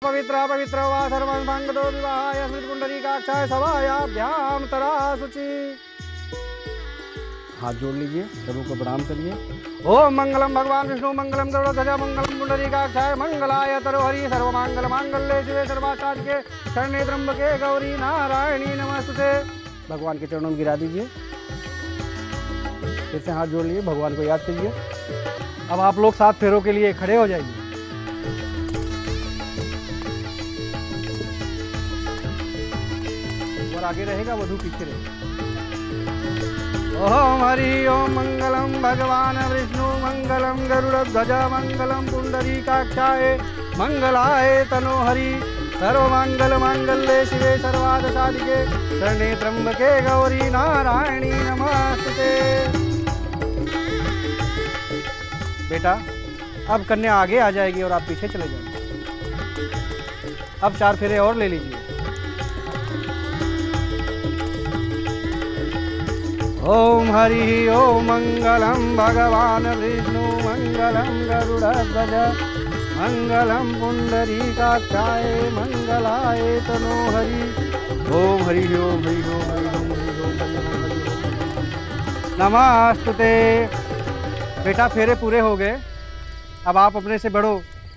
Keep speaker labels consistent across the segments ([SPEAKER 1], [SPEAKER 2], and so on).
[SPEAKER 1] पवित्र पवित्र वा सर्वमंगलो विवाहाय स्मृति पुंडरीकाक्षाय सभायाभ्याम तरा शुचि। हाथ जोड़ लीजिए, प्रभु को प्रणाम करिए। ओम मंगलम भगवान विष्णु मंगलम गरुड़ध्वज मंगलम पुंडरीकाक्षाय मंगलाय तरोहरि सर्वमंगल मांगल्ये शिवे सर्वासाधिके शरण्ये त्र्यंबके गौरी नारायणी नमस्ते। भगवान के चरणों में गिरा दीजिए। फिर से हाथ जोड़ लीजिए, भगवान को याद कीजिए। अब आप लोग 7 फेरों के लिए खड़े हो जाइए। और आगे रहेगा, वधू पीछे रहेगा। ओम हरि ओम मंगलम भगवान विष्णु मंगलम गरुड़ध्वज मंगलम पुंडरीकाक्षाय मंगलाय तनोहरि सर्वमंगल मांगल्ये शिवे सर्वार्थ साधिके शरण्ये त्र्यंबके गौरी नारायणी नमस्ते। बेटा, अब कन्या आगे आ जाएगी और आप पीछे चले जाएंगे। अब 4 फेरे और ले लीजिए। ओम हरि ओम मंगलम भगवान विष्णु मंगलम गरुड़ध्वज मंगलम पुंडरीकाक्षाय मंगलाय तनोहरि। ओम हरि ओम हरि ओम हरि ओम हरि ओम हरि ओम नमस्ते। बेटा, फेरे पूरे हो गए। अब आप अपने से बड़ों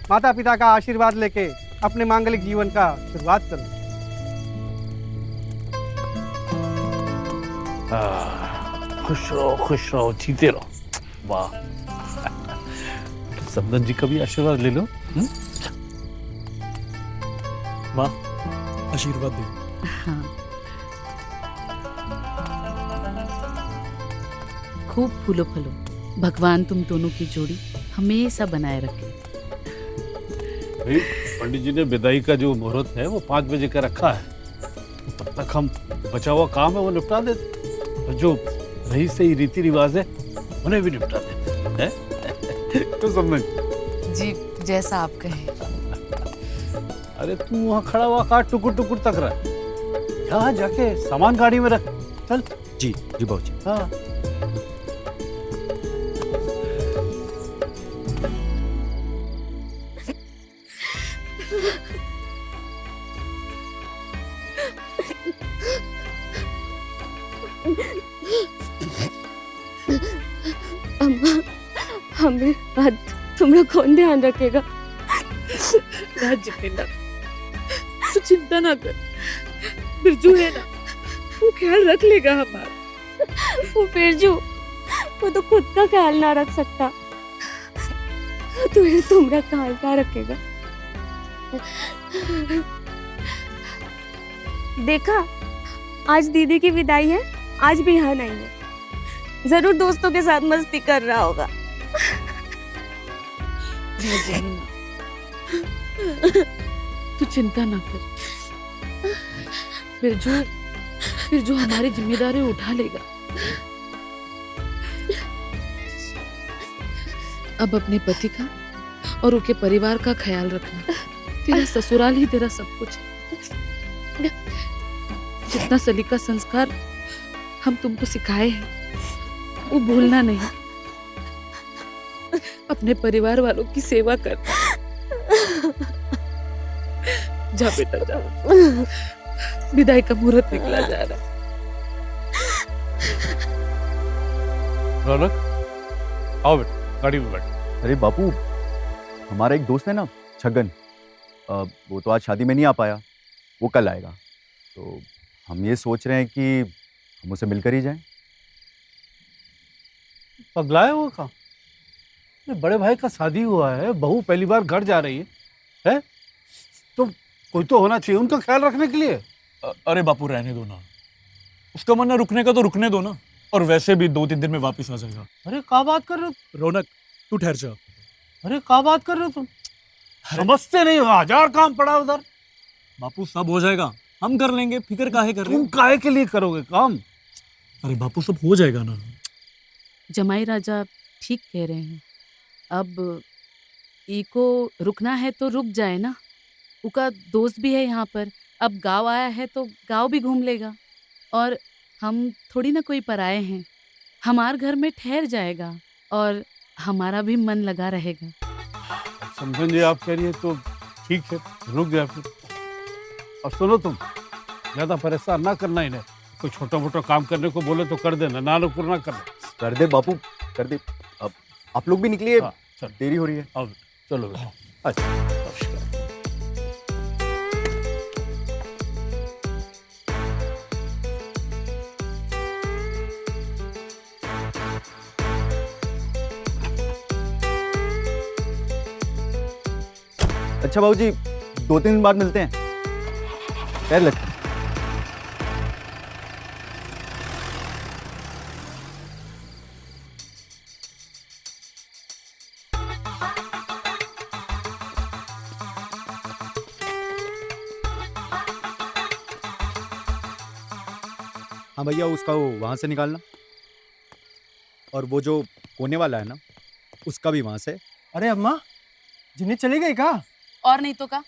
[SPEAKER 1] माता पिता का आशीर्वाद लेके अपने मांगलिक जीवन का शुरुआत करो।
[SPEAKER 2] खुश रहो, जीते रहो। वाह, समदन जी का भी आशीर्वाद ले लो। वाह, आशीर्वाद दो।
[SPEAKER 3] हाँ। खूब फूलो फलो, भगवान तुम दोनों की जोड़ी हमेशा बनाए रखे।
[SPEAKER 2] पंडित जी ने विदाई का जो मुहूर्त है वो 5 बजे का रखा है। तब तक हम बचा हुआ काम है वो निपटा देते, और जो रही सही रीति रिवाज है उन्हें भी निपटा देते हैं। तो समझ
[SPEAKER 3] जी, जैसा आप कहें।
[SPEAKER 2] अरे तू वहाँ खड़ा हुआ कहाँ टुकुर टुकुर तक रहा है? यहाँ जाके सामान गाड़ी में रख। चल।
[SPEAKER 4] जी जी बाबूजी।
[SPEAKER 2] हाँ।
[SPEAKER 5] हमें आज तुम्हारा कौन ध्यान रखेगा?
[SPEAKER 6] जितेंद्र, तू चिंता ना कर, बिरजू है ना, वो ख्याल रख लेगा हमारा।
[SPEAKER 5] वो बिरजू, वो तो खुद का ख्याल ना रख सकता, तुम्हारा ख्याल क्या रखेगा? देखा, आज दीदी की विदाई है, आज भी यहाँ नहीं है। जरूर दोस्तों के साथ मस्ती कर रहा होगा।
[SPEAKER 6] तू चिंता ना कर, बिरजू हमारी जिम्मेदारी उठा लेगा। अब अपने पति का और उनके परिवार का ख्याल रखना। तेरा ससुराल ही तेरा सब कुछ है। जितना सलीका संस्कार हम तुमको सिखाए हैं वो भूलना नहीं। अपने परिवार वालों की सेवा करना। जा बेटा जा, विदाई का मुहूर्त निकला जा रहा है।
[SPEAKER 2] रौनक, आओ बेटा, गाड़ी में बैठ।
[SPEAKER 4] अरे बापू, हमारा एक दोस्त है ना छगन, वो तो आज शादी में नहीं आ पाया, वो कल आएगा। तो हम ये सोच रहे हैं कि हम उसे मिलकर ही जाएं।
[SPEAKER 2] पगलाए हुआ कहाँ? बड़े भाई का शादी हुआ है, बहू पहली बार घर जा रही है? तो कोई तो होना चाहिए उनका ख्याल रखने के लिए।
[SPEAKER 7] अरे बापू रहने दो ना, उसका मन है रुकने का तो रुकने दो ना, और वैसे भी 2-3 दिन में वापस आ जाएगा।
[SPEAKER 2] अरे क्या बात कर रहे हो
[SPEAKER 7] रौनक, तू ठहर जा।
[SPEAKER 2] अरे क्या बात कर रहे हो तुम? समझते नहीं हो, 1000 काम पड़ा उधर।
[SPEAKER 7] बापू सब हो जाएगा, हम कर लेंगे, फिक्र काहे कर रहे हो?
[SPEAKER 2] तुम काहे के लिए करोगे काम?
[SPEAKER 7] अरे बापू सब हो जाएगा ना।
[SPEAKER 3] जमाई राजा ठीक कह रहे हैं। अब इको रुकना है तो रुक जाए ना, उसका दोस्त भी है यहाँ पर। अब गांव आया है तो गांव भी घूम लेगा, और हम थोड़ी ना कोई पराए हैं। हमारे घर में ठहर जाएगा और हमारा भी मन लगा रहेगा।
[SPEAKER 2] समझन जी आप कह रही है तो ठीक है, रुक जा फिर। और सुनो तुम, ज्यादा परेशान ना करना इन्हें। कोई छोटा मोटा काम करने को बोले तो कर देना, ना नुकुर ना करना।
[SPEAKER 4] कर दे बापू, कर दे। अब आप लोग भी निकलिए,
[SPEAKER 2] हाँ, चल
[SPEAKER 4] देरी हो रही है।
[SPEAKER 2] आओ चलो बेटा।
[SPEAKER 4] अच्छा अच्छा बाबूजी, 2-3 दिन बाद मिलते हैं। पैर लगते हैं। हाँ भैया, उसका वो वहाँ से निकालना, और वो जो कोने वाला है ना, उसका भी वहाँ से।
[SPEAKER 8] अरे अम्मा, जिन्हें चली गई का?
[SPEAKER 3] और नहीं तो का,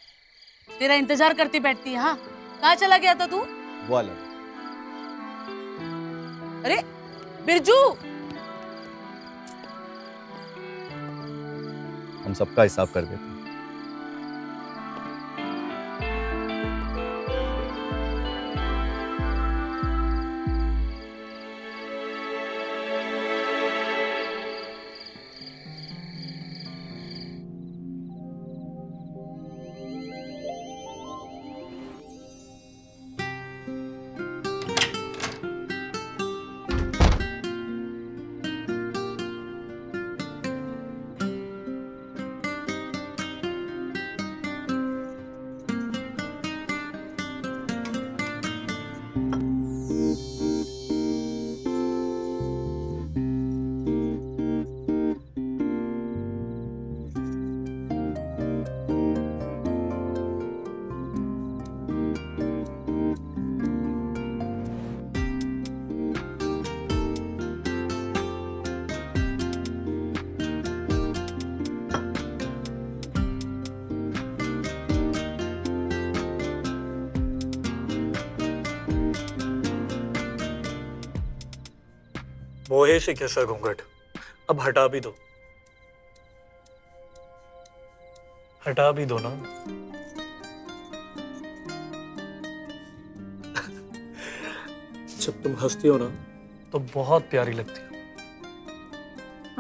[SPEAKER 3] तेरा इंतजार करती बैठती है। हाँ, कहाँ चला गया था तू?
[SPEAKER 4] वो अलग।
[SPEAKER 3] अरे बिरजू,
[SPEAKER 4] हम सबका हिसाब कर देते हैं।
[SPEAKER 7] मोहे से कैसा घूंघट, अब हटा भी दो, हटा भी दो ना। जब तुम हंसती हो ना तो बहुत प्यारी लगती हो।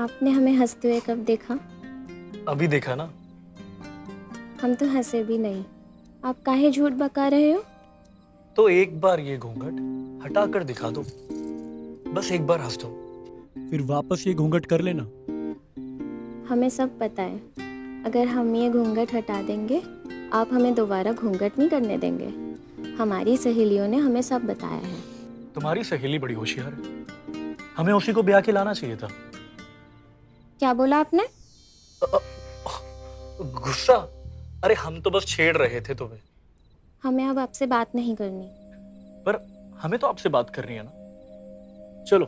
[SPEAKER 5] आपने हमें हंसते हुए कब देखा?
[SPEAKER 7] अभी देखा ना।
[SPEAKER 5] हम तो हंसे भी नहीं, आप काहे झूठ बका रहे हो?
[SPEAKER 7] तो एक बार ये घूंघट हटा कर दिखा दो, बस एक बार हंस दो, फिर वापस ये घूंघट कर लेना।
[SPEAKER 5] हमें सब पता है, अगर हम ये घूंघट हटा देंगे आप हमें दोबारा घूंघट नहीं करने देंगे। हमारी सहेलियों ने हमें सब बताया है।
[SPEAKER 7] तुम्हारी सहेली बड़ी होशियार है, हमें उसी को ब्याह के लाना चाहिए था।
[SPEAKER 5] क्या बोला आपने?
[SPEAKER 7] गुस्सा? अरे हम तो बस छेड़ रहे थे तुम्हें।
[SPEAKER 5] हमें अब आपसे बात नहीं करनी।
[SPEAKER 7] पर हमें तो आपसे बात करनी है ना। चलो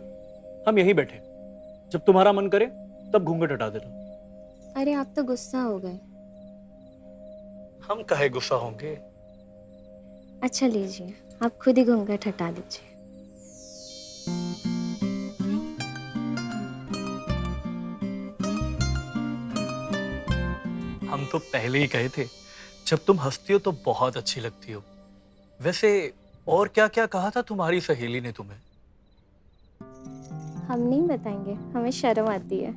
[SPEAKER 7] हम यहीं बैठे, जब तुम्हारा मन करे तब घूंघट हटा देना।
[SPEAKER 5] अरे आप तो गुस्सा हो गए।
[SPEAKER 7] हम काहे गुस्सा होंगे।
[SPEAKER 5] अच्छा लीजिए, आप खुद ही घूंघट हटा दीजिए।
[SPEAKER 7] हम तो पहले ही कहे थे, जब तुम हंसती हो तो बहुत अच्छी लगती हो। वैसे और क्या क्या कहा था तुम्हारी सहेली ने तुम्हें?
[SPEAKER 5] हम नहीं बताएंगे, हमें शर्म आती है।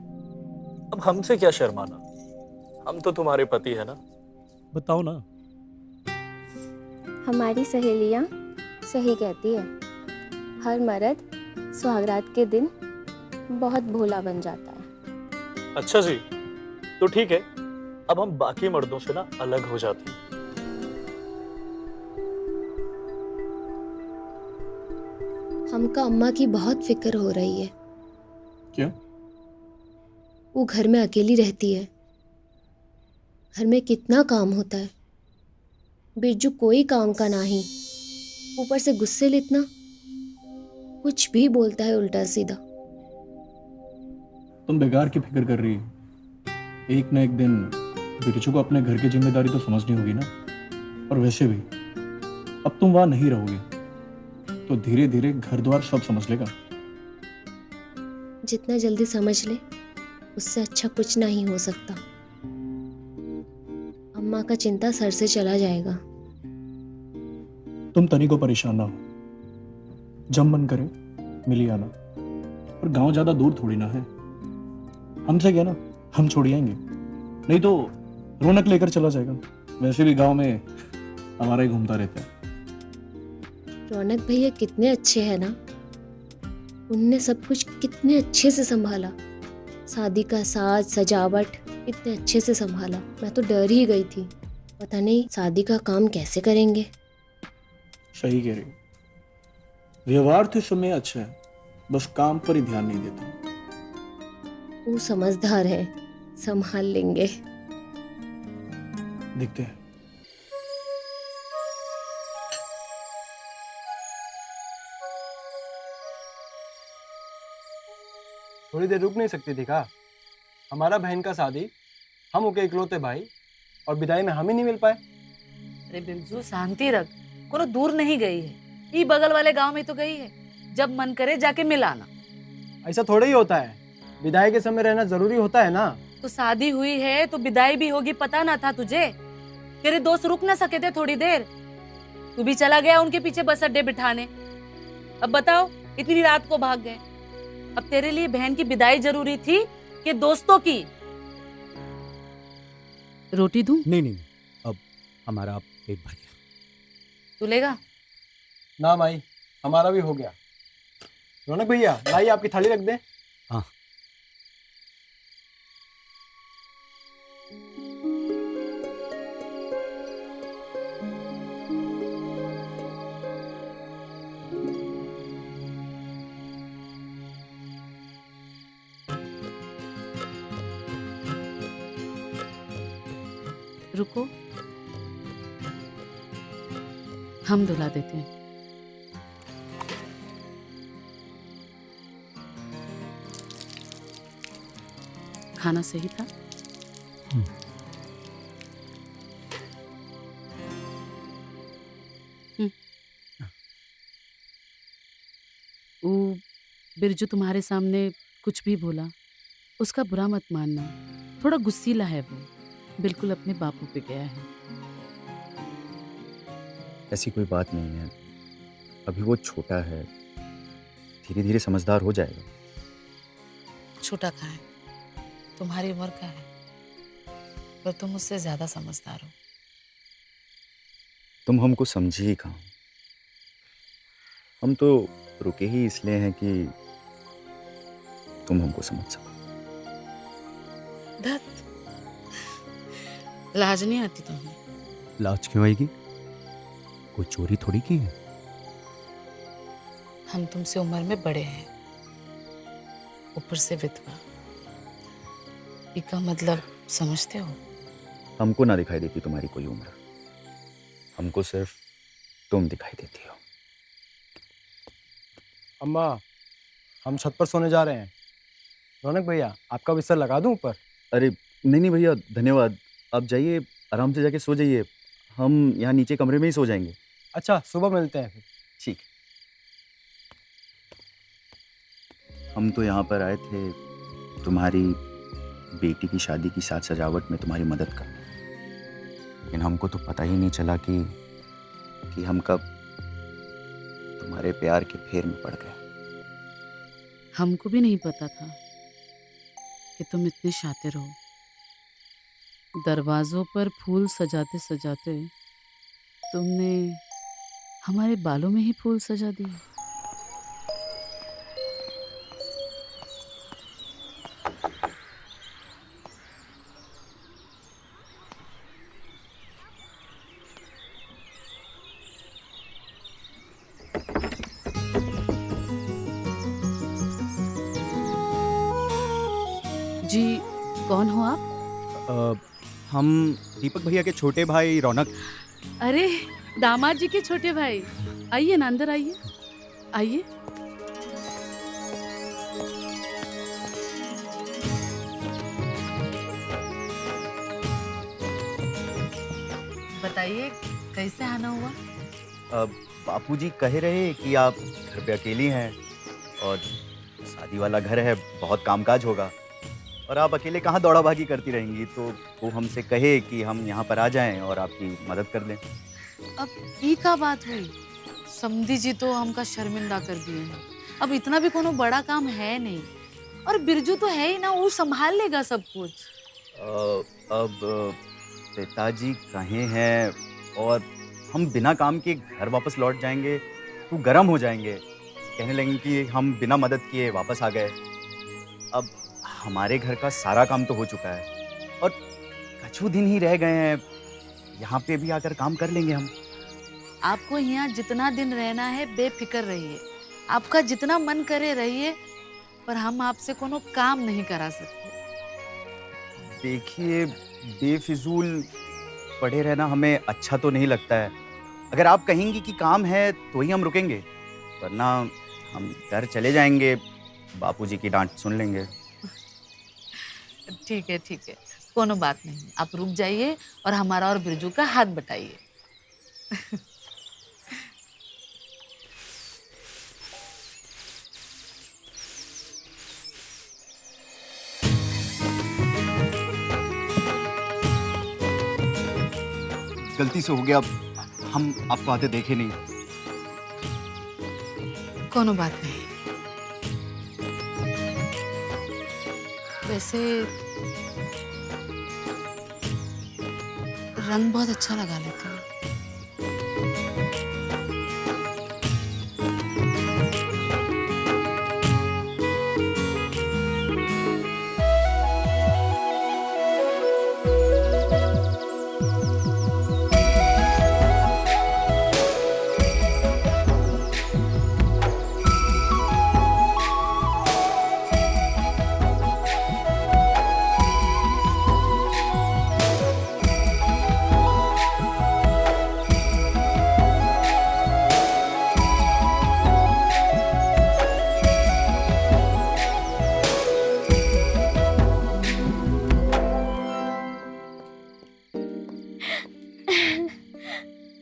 [SPEAKER 7] अब हमसे क्या शर्माना, हम तो तुम्हारे पति है ना। बताओ ना।
[SPEAKER 5] हमारी सहेलियां सही कहती है, हर मर्द सुहागरात के दिन बहुत भोला बन जाता है।
[SPEAKER 7] अच्छा जी, तो ठीक है, अब हम बाकी मर्दों से ना अलग हो जाते हैं।
[SPEAKER 9] हमका अम्मा की बहुत फिक्र हो रही है।
[SPEAKER 7] क्यों?
[SPEAKER 9] वो घर में अकेली रहती है, घर में कितना काम होता है, बिरजू कोई काम का नहीं, ऊपर से गुस्से इतना, कुछ भी बोलता है उल्टा सीधा।
[SPEAKER 7] तुम बेकार की फिक्र कर रही है। एक ना एक दिन बिरजू को अपने घर की जिम्मेदारी तो समझनी होगी ना। और वैसे भी अब तुम वहां नहीं रहोगे तो धीरे धीरे घर द्वार सब समझ लेगा।
[SPEAKER 9] जितना जल्दी समझ ले उससे अच्छा कुछ नहीं हो सकता। अम्मा माँ का चिंता सर से चला जाएगा।
[SPEAKER 7] तुम तनी को परेशान ना हो, जब मन करे मिल ही आना। और गांव ज्यादा दूर थोड़ी ना है, हमसे क्या ना, हम छोड़ आएंगे, नहीं तो रौनक लेकर चला जाएगा। वैसे भी गांव में हमारा ही घूमता रहता है।
[SPEAKER 9] रौनक भैया कितने अच्छे हैं ना, उनने सब कुछ कितने अच्छे से संभाला। शादी का साज सजावट इतने अच्छे से संभाला, मैं तो डर ही गई थी, पता नहीं शादी का काम कैसे करेंगे।
[SPEAKER 7] सही कह रही हो, व्यवहार तो समय अच्छा है, बस काम पर ही ध्यान नहीं देता।
[SPEAKER 9] वो समझदार है, संभाल लेंगे।
[SPEAKER 7] देखते हैं।
[SPEAKER 8] थोड़ी देर रुक नहीं सकती थी का? हमारा बहन का शादी, हम ओके इकलौते भाई, और विदाई में हम ही नहीं मिल पाए।
[SPEAKER 3] अरे बिरजू शांति रख, कोनो दूर नहीं गई है, ये बगल वाले गांव में तो गई है, जब मन करे जाके मिलाना।
[SPEAKER 8] ऐसा थोड़ा ही होता है, विदाई के समय रहना जरूरी होता है ना।
[SPEAKER 3] तो शादी हुई है तो विदाई भी होगी, पता ना था तुझे? तेरे दोस्त रुक ना सके थे थोड़ी देर, तू भी चला गया उनके पीछे बस अड्डे बिठाने। अब बताओ, इतनी रात को भाग गए। अब तेरे लिए बहन की विदाई जरूरी थी कि दोस्तों की? रोटी दूं?
[SPEAKER 10] नहीं, अब हमारा पेट भर गया।
[SPEAKER 3] तू लेगा?
[SPEAKER 8] ना माई, हमारा भी हो गया। रौनक भैया, लाइए आपकी थाली रख दे।
[SPEAKER 10] हाँ।
[SPEAKER 3] रुको, हम धुला देते हैं। खाना सही था? वो बिरजू तुम्हारे सामने कुछ भी बोला, उसका बुरा मत मानना। थोड़ा गुस्सीला है वो, बिल्कुल अपने बापू पे गया है।
[SPEAKER 4] ऐसी कोई बात नहीं है, अभी वो छोटा है, धीरे धीरे समझदार हो जाएगा।
[SPEAKER 3] छोटा कहाँ है, तुम्हारी उम्र का है, पर तुम मुझसे ज्यादा समझदार हो।
[SPEAKER 4] तुम हमको समझी ही कहाँ, हम तो रुके ही इसलिए हैं कि तुम हमको समझ सको।
[SPEAKER 3] धत, लाज नहीं आती तुम्हें?
[SPEAKER 10] लाज क्यों आएगी? कोई चोरी थोड़ी की है।
[SPEAKER 3] हम तुमसे उम्र में बड़े हैं, ऊपर से विधवा, इसका मतलब समझते हो?
[SPEAKER 4] हमको ना दिखाई देती तुम्हारी कोई उम्र, हमको सिर्फ तुम दिखाई देती हो।
[SPEAKER 8] अम्मा, हम छत पर सोने जा रहे हैं। रौनक भैया, आपका बिस्तर लगा दूं ऊपर?
[SPEAKER 4] अरे नहीं भैया, धन्यवाद, आप जाइए, आराम से जाके सो जाइए, हम यहाँ नीचे कमरे में ही सो जाएंगे।
[SPEAKER 8] अच्छा, सुबह मिलते हैं फिर।
[SPEAKER 4] ठीक। हम तो यहाँ पर आए थे तुम्हारी बेटी की शादी की साज सजावट में तुम्हारी मदद करने, लेकिन हमको तो पता ही नहीं चला कि हम कब तुम्हारे प्यार के फेर में पड़ गए।
[SPEAKER 3] हमको भी नहीं पता था कि तुम इतने शातिर हो। दरवाजों पर फूल सजाते सजाते तुमने हमारे बालों में ही फूल सजा दिए। जी, कौन हो आप?
[SPEAKER 10] हम दीपक भैया के छोटे भाई रौनक।
[SPEAKER 3] अरे, दामाद जी के छोटे भाई, आइए ना, अंदर आइए, आइए। बताइए, कैसे आना हुआ?
[SPEAKER 4] बापूजी कह रहे कि आप घर पे अकेली हैं और शादी वाला घर है, बहुत कामकाज होगा, और आप अकेले कहाँ दौड़ा भागी करती रहेंगी, तो वो हमसे कहे कि हम यहाँ पर आ जाएं और आपकी मदद कर दें।
[SPEAKER 3] अब ई का बात हुई, समधी जी तो हमका शर्मिंदा कर दिए हैं। अब इतना भी कोनो बड़ा काम है नहीं, और बिरजू तो है ही ना, वो संभाल लेगा सब कुछ।
[SPEAKER 4] अब पिताजी कहीं हैं और हम बिना काम के घर वापस लौट जाएंगे तो गर्म हो जाएंगे, कहने लगेंगे कि हम बिना मदद किए वापस आ गए। अब हमारे घर का सारा काम तो हो चुका है और कुछ दिन ही रह गए हैं, यहाँ पे भी आकर काम कर लेंगे हम।
[SPEAKER 3] आपको यहाँ जितना दिन रहना है बेफिक्र रहिए, आपका जितना मन करे रहिए, पर हम आपसे कोनो काम नहीं करा सकते।
[SPEAKER 4] देखिए, बेफिजूल पड़े रहना हमें अच्छा तो नहीं लगता है। अगर आप कहेंगी कि काम है तो ही हम रुकेंगे, वरना हम घर चले जाएंगे, बापूजी की डांट सुन लेंगे।
[SPEAKER 3] ठीक है, कोनो बात नहीं, आप रुक जाइए और हमारा और बिरजू का हाथ बटाइए।
[SPEAKER 4] गलती से हो गया, हम आपको आते देखे नहीं।
[SPEAKER 3] कोनो बात नहीं। वैसे रंग बहुत अच्छा लगा लेते हैं।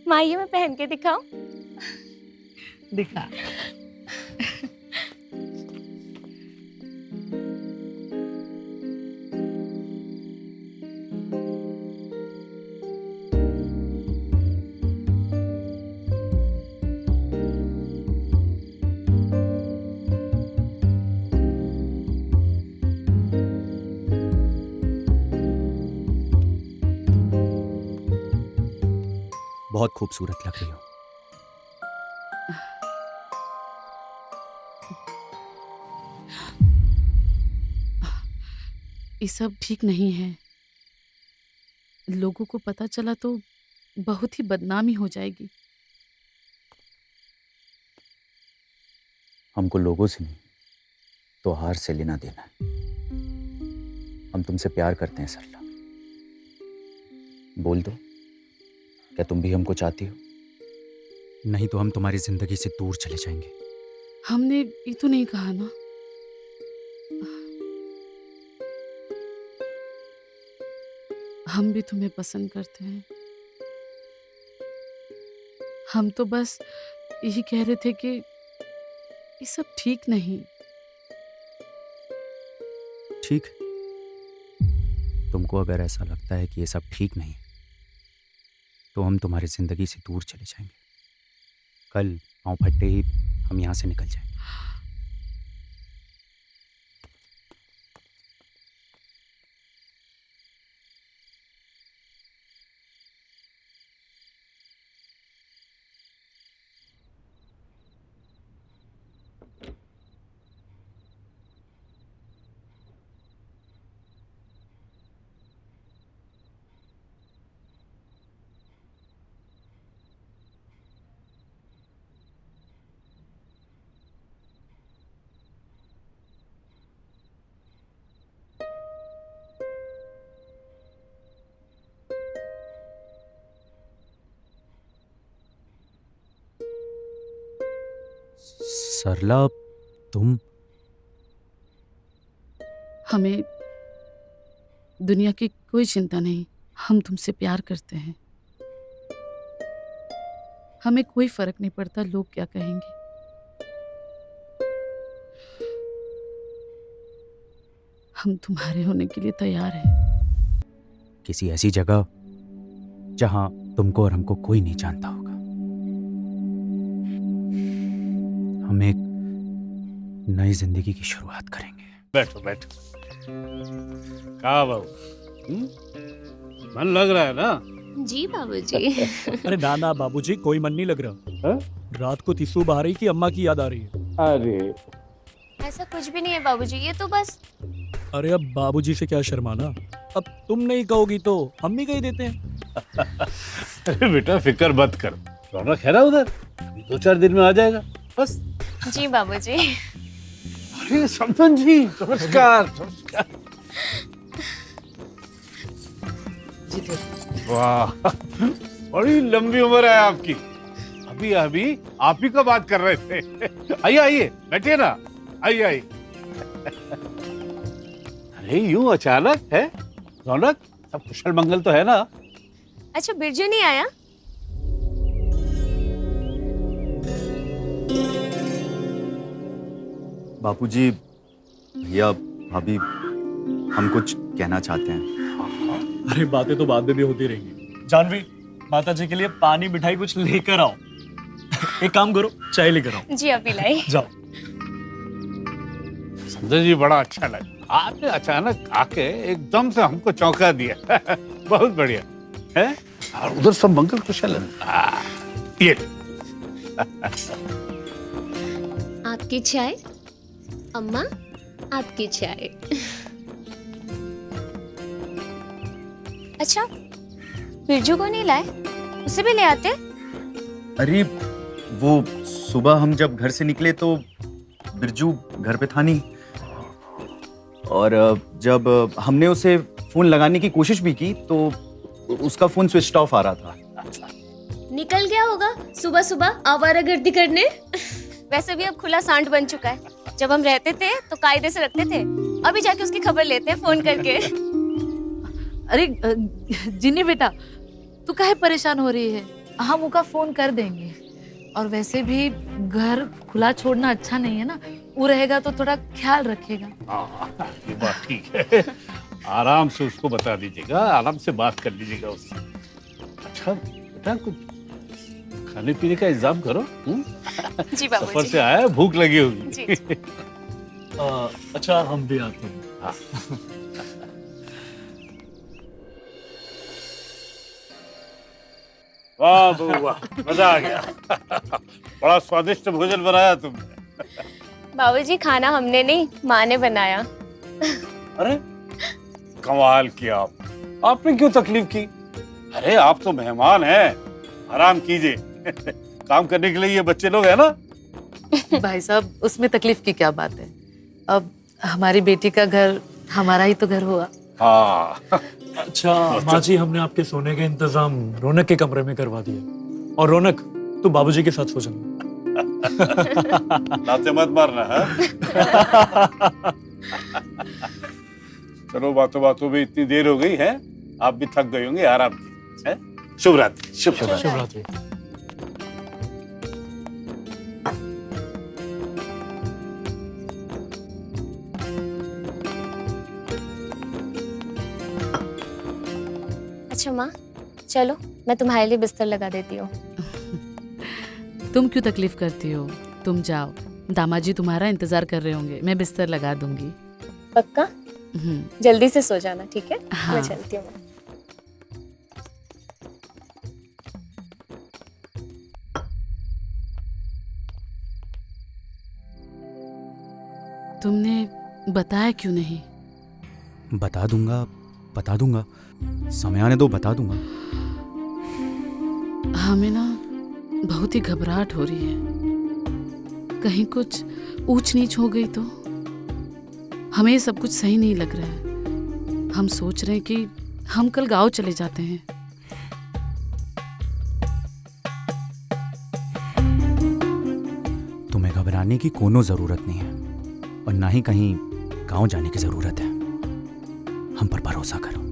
[SPEAKER 5] माँ, मैं पहन के दिखाऊं?
[SPEAKER 3] दिखा।
[SPEAKER 10] बहुत खूबसूरत लग रही हो।
[SPEAKER 3] ये सब ठीक नहीं है, लोगों को पता चला तो बहुत ही बदनामी हो जाएगी।
[SPEAKER 4] हमको लोगों से नहीं, त्योहार से लेना देना है। हम तुमसे प्यार करते हैं सरला, बोल दो, क्या तुम भी हमको चाहती हो?
[SPEAKER 10] नहीं तो हम तुम्हारी जिंदगी से दूर चले जाएंगे।
[SPEAKER 3] हमने ये तो नहीं कहा ना। हम भी तुम्हें पसंद करते हैं। हम तो बस यही कह रहे थे कि ये सब ठीक नहीं।
[SPEAKER 10] ठीक, तुमको अगर ऐसा लगता है कि ये सब ठीक नहीं तो हम तुम्हारी जिंदगी से दूर चले जाएंगे। कल पाँव फटते ही हम यहाँ से निकल जाएंगे। सरला, तुम?
[SPEAKER 3] हमें दुनिया की कोई चिंता नहीं, हम तुमसे प्यार करते हैं। हमें कोई फर्क नहीं पड़ता लोग क्या कहेंगे। हम तुम्हारे होने के लिए तैयार हैं।
[SPEAKER 10] किसी ऐसी जगह जहां तुमको और हमको कोई नहीं जानता होगा। हम एक नई जिंदगी की शुरुआत करेंगे।
[SPEAKER 2] बैठो बैठो। कहा बाबू, मन लग रहा है ना?
[SPEAKER 9] जी बाबूजी।
[SPEAKER 7] अरे ना ना बाबूजी, कोई मन नहीं लग रहा।
[SPEAKER 2] हाँ?
[SPEAKER 7] रात को तीसू बहा रही कि अम्मा की याद आ रही है।
[SPEAKER 2] अरे
[SPEAKER 5] ऐसा कुछ भी नहीं है बाबूजी, ये तो बस।
[SPEAKER 7] अरे अब बाबूजी से क्या शर्माना, अब तुम नहीं कहोगी तो हम भी कह देते हैं।
[SPEAKER 2] अरे बेटा फिक्र मत कर, रौनक है ना उधर, 2-4 दिन में आ जाएगा बस।
[SPEAKER 5] जी बाबूजी।
[SPEAKER 2] अरे समझन जी, नमस्कार। नमस्कार। वाह, बड़ी लंबी उम्र है आपकी। अभी अभी आप ही का बात कर रहे थे। आइए आइए, बैठिए ना, आइए आइए। अरे यूं अचानक है रौनक, सब कुशल मंगल तो है ना?
[SPEAKER 5] अच्छा बिरजू नहीं आया?
[SPEAKER 4] बापूजी, भैया, भाभी, हम कुछ कहना चाहते हैं।
[SPEAKER 7] अरे बातें तो बाद में भी होती रहेंगी। जानवी, माता जी के लिए पानी मिठाई कुछ लेकर आओ। एक काम करो, चाय लेकर आओ।
[SPEAKER 5] जी अभी लाई।
[SPEAKER 7] जाओ।
[SPEAKER 2] संजय जी बड़ा अच्छा लगा, आपने अचानक आके एकदम से हमको चौंका दिया। बहुत बढ़िया है। और उधर सब मंगल कुशल है। ये
[SPEAKER 9] आपकी चाय अम्मा, आपकी चाय।
[SPEAKER 5] अच्छा बिरजू को नहीं लाए? उसे भी ले आते।
[SPEAKER 4] अरे वो सुबह हम जब घर से निकले तो बिरजू घर पे था नहीं, और जब हमने उसे फोन लगाने की कोशिश भी की तो उसका फोन स्विच ऑफ आ रहा था।
[SPEAKER 9] निकल गया होगा सुबह सुबह आवारागर्दी करने।
[SPEAKER 5] वैसे भी अब खुला सांड बन चुका है। जब हम रहते थे तो कायदे से रखते थे, अभी जाके उसकी खबर लेते हैं फोन करके।
[SPEAKER 3] अरे जिन्नी बेटा, तू काहे परेशान हो रही है? हम उनका फोन कर देंगे। और वैसे भी घर खुला छोड़ना अच्छा नहीं है ना, वो रहेगा तो थोड़ा ख्याल रखेगा।
[SPEAKER 2] ये बात ठीक है। आराम से उसको बता दीजिएगा, आराम से बात कर लीजिएगा उससे। अच्छा बेटा, कुछ खाने पीने का इंतजाम करो।
[SPEAKER 5] जी बाबूजी।
[SPEAKER 2] सफर से आया, भूख लगी होगी।
[SPEAKER 5] जी।
[SPEAKER 7] अच्छा हम भी आते हैं।
[SPEAKER 2] हाँ। वाह बहू वाह, मजा आ गया। बड़ा स्वादिष्ट भोजन बनाया तुमने।
[SPEAKER 5] बाबूजी खाना हमने नहीं, माँ ने बनाया।
[SPEAKER 2] अरे कमाल किया आपने क्यों तकलीफ की? अरे आप तो मेहमान हैं, आराम कीजिए। काम करने के लिए ये बच्चे लोग हैं ना।
[SPEAKER 3] भाई साहब, उसमें तकलीफ की क्या बात है? अब हमारी बेटी का घर हमारा ही तो घर हुआ।
[SPEAKER 2] हाँ।
[SPEAKER 7] अच्छा माँ जी, हमने आपके सोने का इंतजाम रौनक के कमरे में करवा दिया। और रौनक, तू बाबूजी के साथ सो जाना।
[SPEAKER 2] लाते मत मारना है। चलो बातों बातों में इतनी देर हो गई है, आप भी थक गए होंगे, आराम कीजिए। शुभ रात्रि। शुभ रात्रि।
[SPEAKER 7] शुभ रात्रि।
[SPEAKER 5] अच्छा माँ, चलो मैं तुम्हारे लिए बिस्तर लगा देती हूँ।
[SPEAKER 3] तुम क्यों तकलीफ करती हो? तुम जाओ, दामाजी तुम्हारा इंतजार कर रहे होंगे, मैं बिस्तर लगा दूंगी।
[SPEAKER 5] पक्का? जल्दी से सो जाना, ठीक है?
[SPEAKER 3] हाँ।
[SPEAKER 5] मैं चलती हूँ।
[SPEAKER 3] तुमने बताया क्यों नहीं?
[SPEAKER 10] बता दूंगा, समय आने दो, बता दूंगा।
[SPEAKER 3] हमें ना बहुत ही घबराहट हो रही है, कहीं कुछ ऊंच नीच हो गई तो। हमें ये सब कुछ सही नहीं लग रहा है। हम सोच रहे हैं कि हम कल गांव चले जाते हैं।
[SPEAKER 10] तुम्हें घबराने की कोनो जरूरत नहीं है, और ना ही कहीं गांव जाने की जरूरत है। हम पर भरोसा करो।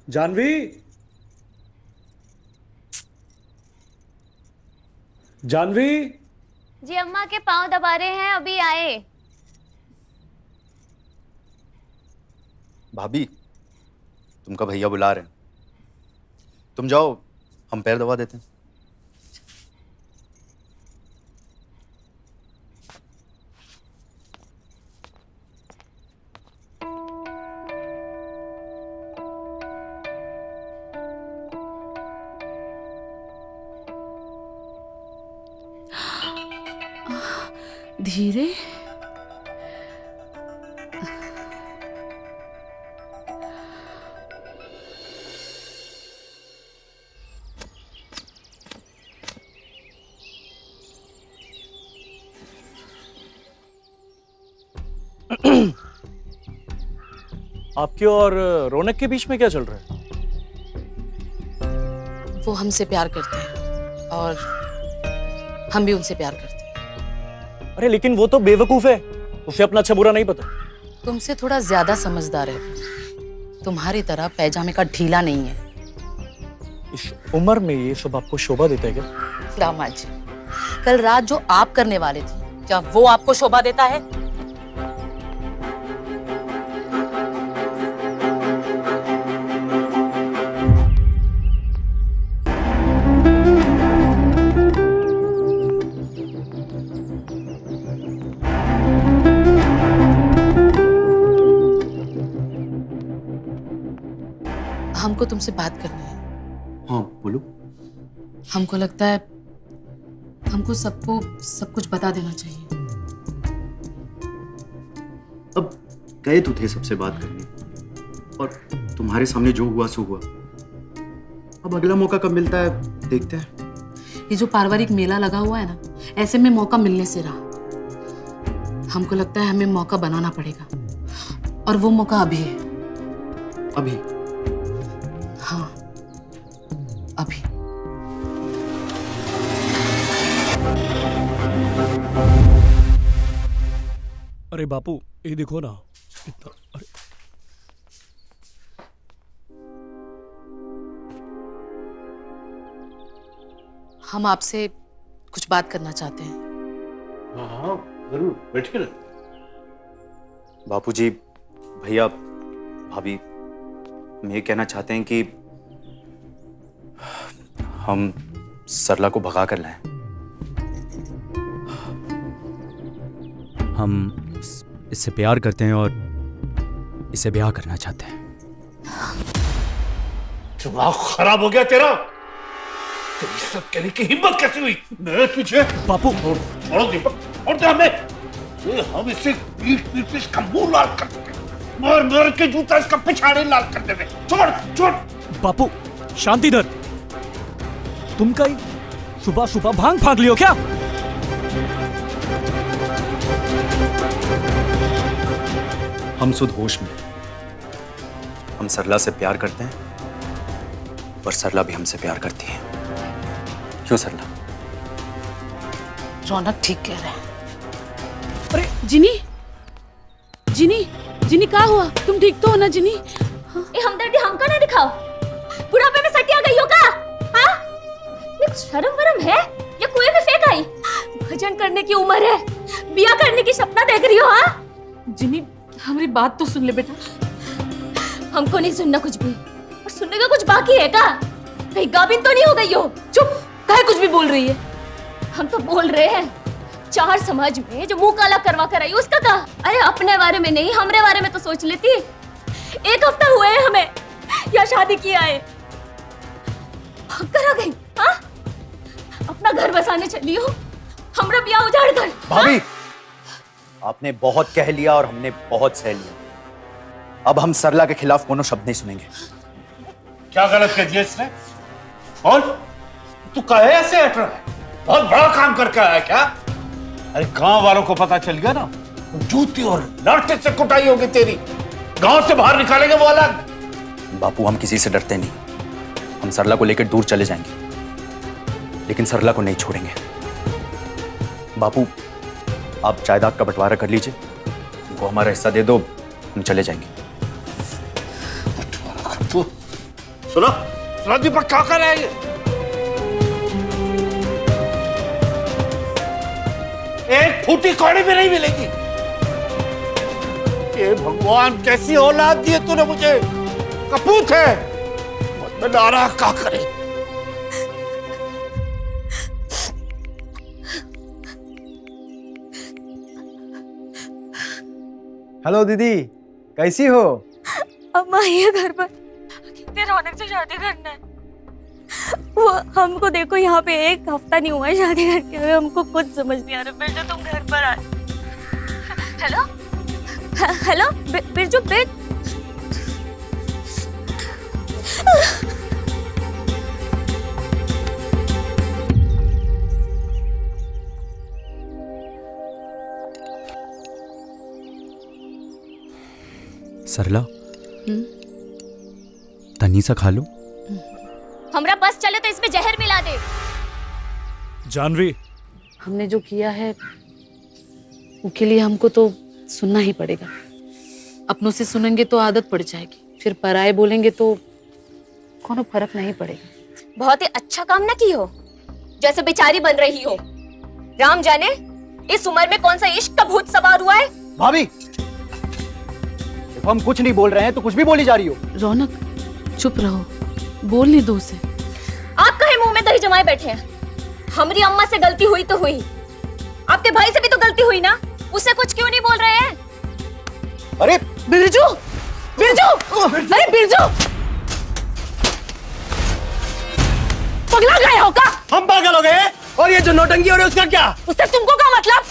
[SPEAKER 7] जानवी, जानवी,
[SPEAKER 5] जी अम्मा के पाँव दबा रहे हैं, अभी आए।
[SPEAKER 4] भाभी, तुमका भैया बुला रहे हैं। तुम जाओ, हम पैर दबा देते हैं।
[SPEAKER 3] धीरे।
[SPEAKER 7] आपके और रौनक के बीच में क्या चल रहा है?
[SPEAKER 6] वो हमसे प्यार करते हैं और हम भी उनसे प्यार करते हैं।
[SPEAKER 7] अरे लेकिन वो तो बेवकूफ है, उसे अपना अच्छा बुरा नहीं पता।
[SPEAKER 6] तुमसे थोड़ा ज्यादा समझदार है, तुम्हारी तरह पैजामे का ढीला नहीं है।
[SPEAKER 7] इस उम्र में ये सब आपको शोभा देता है क्या?
[SPEAKER 6] दामाद जी, कल रात जो आप करने वाले थे, क्या वो आपको शोभा देता है? हमको तुमसे बात करनी है।
[SPEAKER 4] हाँ बोलो।
[SPEAKER 6] हमको लगता है हमको सबको सब कुछ बता देना चाहिए।
[SPEAKER 4] अब गए तो थे सबसे बात करने, और तुम्हारे सामने जो हुआ सो हुआ। अब अगला मौका कब मिलता है देखते हैं।
[SPEAKER 6] ये जो पारिवारिक मेला लगा हुआ है ना, ऐसे में मौका मिलने से रहा। हमको लगता है हमें मौका बनाना पड़ेगा, और वो मौका अभी है।
[SPEAKER 4] अभी?
[SPEAKER 6] हाँ, अभी।
[SPEAKER 7] अरे बापू, ये देखो ना इतना। अरे
[SPEAKER 6] हम आपसे कुछ बात करना चाहते हैं।
[SPEAKER 2] हाँ जरूर, बैठिए ना।
[SPEAKER 4] बापूजी, भैया, भाभी, हम ये कहना चाहते हैं कि हम सरला को भगा कर लाएं।
[SPEAKER 10] हम इससे प्यार करते हैं और इसे ब्याह करना चाहते हैं।
[SPEAKER 2] दिमाग खराब हो गया तेरा? तेरी सब कहने की हिम्मत कैसे हुई? मैं तुझे
[SPEAKER 7] बापू
[SPEAKER 2] छोड़ दीपक, छोड़ दे हमें। हम इसे पीट इसका मुंह लाल कर देंगे, मार मार के जूता इसका पिछाड़े लाल कर देंगे। छोड़ छोड़।
[SPEAKER 7] बापू शांति धर, तुम कहीं सुबह सुबह भांग फांक लियो क्या?
[SPEAKER 4] हम सुध होश में। हम सरला से प्यार करते हैं और सरला भी हमसे प्यार करती है। क्यों सरला?
[SPEAKER 6] रौनक ठीक कह रहे हैं।
[SPEAKER 3] अरे जिनी, जिनी, जिनी क्या हुआ? तुम ठीक तो हो ना जिनी?
[SPEAKER 5] ये हमदर्दी हमको ना दिखाओ। बुढ़ापे में सटिया गई हो का? हाँ? ये शर्म वरम है या कुएं में फेंक आई? भजन करने की उम्र है, बिया करने की सपना देख रही हो? हाँ?
[SPEAKER 6] जिनी, हमारी बात तो सुन ले बेटा।
[SPEAKER 5] हमको नहीं सुनना कुछ भी, और सुनने का कुछ बाकी है का? कहीं गाभिन तो नहीं हो गई हो?
[SPEAKER 6] चुप, काहे कुछ भी बोल रही है?
[SPEAKER 5] हम तो बोल रहे हैं, चार समाज में जो मुंह काला करवा कर आई उसका कहा? अरे अपने बारे में नहीं, हमरे बारे में तो सोच लेती। एक हफ्ता हुआ है हमें या शादी किया है, करा गई। हाँ? अपना घर बसाने चली हो, हमरा ब्याह उजाड़ कर।
[SPEAKER 4] भाभी, आपने बहुत कह लिया और हमने बहुत सह लिया। अब हम सरला के खिलाफ कोनो शब्द नहीं सुनेंगे।
[SPEAKER 2] क्या गलत कह दिया इसने? और तू काहे ऐसे हट रहा है? बहुत बड़ा काम करके आया क्या? अरे गांव वालों को पता चल गया ना, तो जूती और लाठी से कुटाई होगी तेरी। गांव से बाहर निकालेंगे वो अलग।
[SPEAKER 4] बापू, हम किसी से डरते नहीं। हम सरला को लेकर दूर चले जाएंगे, लेकिन सरला को नहीं छोड़ेंगे। बापू, आप जायदाद का बंटवारा कर लीजिए, उनको हमारा हिस्सा दे दो, हम चले जाएंगे।
[SPEAKER 2] सुनो सुनो दीपक, क्या कर रहा है ये? एक फूटी कौड़ी भी नहीं मिलेगी। ये भगवान कैसी औलाद दी है तूने मुझे, कपूत है। मैं नारा क्या करे।
[SPEAKER 8] हेलो दीदी, कैसी हो?
[SPEAKER 5] अम्मा ये घर पर कितने रौनक से शादी करना है। वो हमको देखो यहाँ पे एक हफ्ता नहीं हुआ है शादी करके हुए, हमको कुछ समझ नहीं आ रहा। बिरजू तुम घर पर आ। हेलो हेलो बिरजू
[SPEAKER 10] सरला, तनी सा खा लो।
[SPEAKER 5] हमरा बस चले तो इसमें जहर मिला दे।
[SPEAKER 11] जानवी,
[SPEAKER 3] हमने जो किया है उसके लिए हमको तो सुनना ही पड़ेगा। अपनों से सुनेंगे तो आदत पड़ जाएगी, फिर पराए बोलेंगे तो कोनो फर्क नहीं पड़ेगा।
[SPEAKER 5] बहुत ही अच्छा काम ना की हो, जैसे बेचारी बन रही हो। राम जाने इस उम्र में कौन सा इश्क का भूत सवार हुआ है।
[SPEAKER 7] भाभी, देखो हम कुछ नहीं बोल रहे हैं तो कुछ भी बोली जा रही हो।
[SPEAKER 3] रौनक चुप रहो, बोलने दो उसे।
[SPEAKER 5] आप कहे मुंह में दही जमाए बैठे हैं। हमारी अम्मा से गलती हुई तो हुई, आपके भाई से भी तो गलती हुई ना, उससे कुछ क्यों नहीं बोल रहे हैं?
[SPEAKER 7] अरे
[SPEAKER 3] बिरजू, बिरजू, अरे बिरजू, पगला गए हो का?
[SPEAKER 8] हम पागल हो गए? और ये जो नौटंकी हो रही है उसका क्या?
[SPEAKER 3] उससे तुमको क्या मतलब?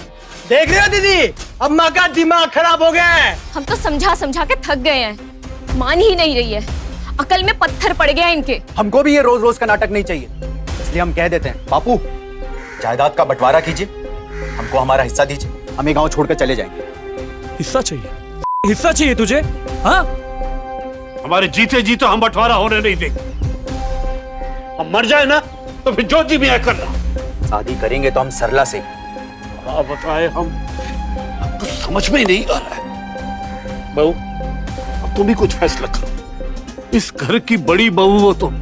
[SPEAKER 8] देख रहे हो दीदी, अम्मा का दिमाग खराब हो गया है।
[SPEAKER 5] हम तो समझा समझा के थक गए हैं, मान ही नहीं रही है। अकल में पत्थर पड़ गया इनके।
[SPEAKER 7] हमको भी ये रोज रोज का नाटक नहीं चाहिए, इसलिए हम कह देते हैं बापू, जायदाद का बंटवारा कीजिए, हमको हमारा हिस्सा दीजिए, हम ये गांव छोड़कर चले जाएंगे।
[SPEAKER 11] हिस्सा चाहिए? हिस्सा चाहिए तुझे? हाँ,
[SPEAKER 2] हमारे जीते जी तो हम बंटवारा होने नहीं देंगे। हम मर जाए ना तो फिर जो जी भी करना।
[SPEAKER 7] शादी करेंगे तो हम सरला से।
[SPEAKER 2] क्या बताए हम, कुछ समझ में ही नहीं आ रहा है। बहू, अब तुम ही कुछ फैसला करो। इस घर की बड़ी बहू हो तुम,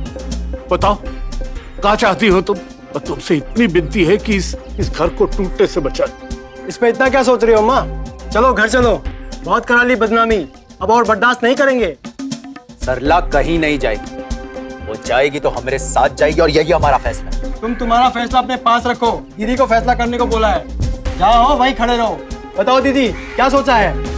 [SPEAKER 2] बताओ क्या चाहती हो तुम? और तुमसे इतनी विनती है कि इस घर को टूटने से बचा।
[SPEAKER 8] इस पे इतना क्या सोच रही हो अम्मा? चलो घर चलो, बहुत करा ली बदनामी, अब और बर्दाश्त नहीं करेंगे।
[SPEAKER 7] सरला कहीं नहीं जाएगी, वो जाएगी तो हमारे साथ जाएगी और यही हमारा फैसला है।
[SPEAKER 8] तुम तुम्हारा फैसला अपने पास रखो, दीदी को फैसला करने को बोला है। जहाँ हो वहीं खड़े रहो। बताओ दीदी, क्या सोचा है?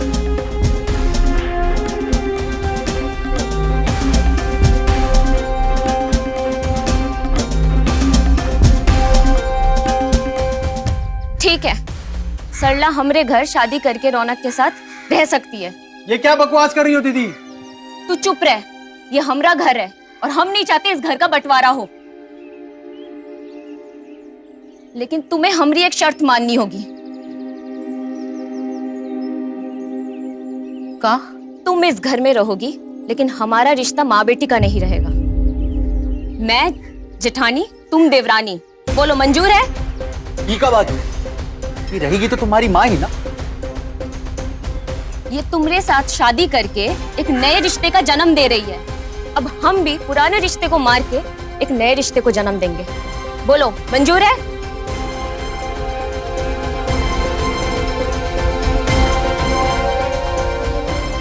[SPEAKER 5] ठीक है, सरला हमरे घर शादी करके रौनक के साथ रह सकती है।
[SPEAKER 8] ये क्या बकवास कर रही हो दीदी?
[SPEAKER 5] तू चुप रह, ये हमरा घर है और हम नहीं चाहते इस घर का बंटवारा हो। लेकिन तुम्हें हमारी एक शर्त माननी होगी।
[SPEAKER 3] का?
[SPEAKER 5] तुम इस घर में रहोगी, लेकिन हमारा रिश्ता माँ बेटी का नहीं रहेगा। मैं जेठानी, तुम देवरानी। बोलो मंजूर है?
[SPEAKER 7] ये क्या बात है? ये रहेगी तो तुम्हारी माँ ही ना।
[SPEAKER 5] ये तुम्हारे साथ शादी करके एक नए रिश्ते का जन्म दे रही है। अब हम भी पुराने रिश्ते को मार के एक नए रिश्ते को जन्म देंगे। बोलो मंजूर है?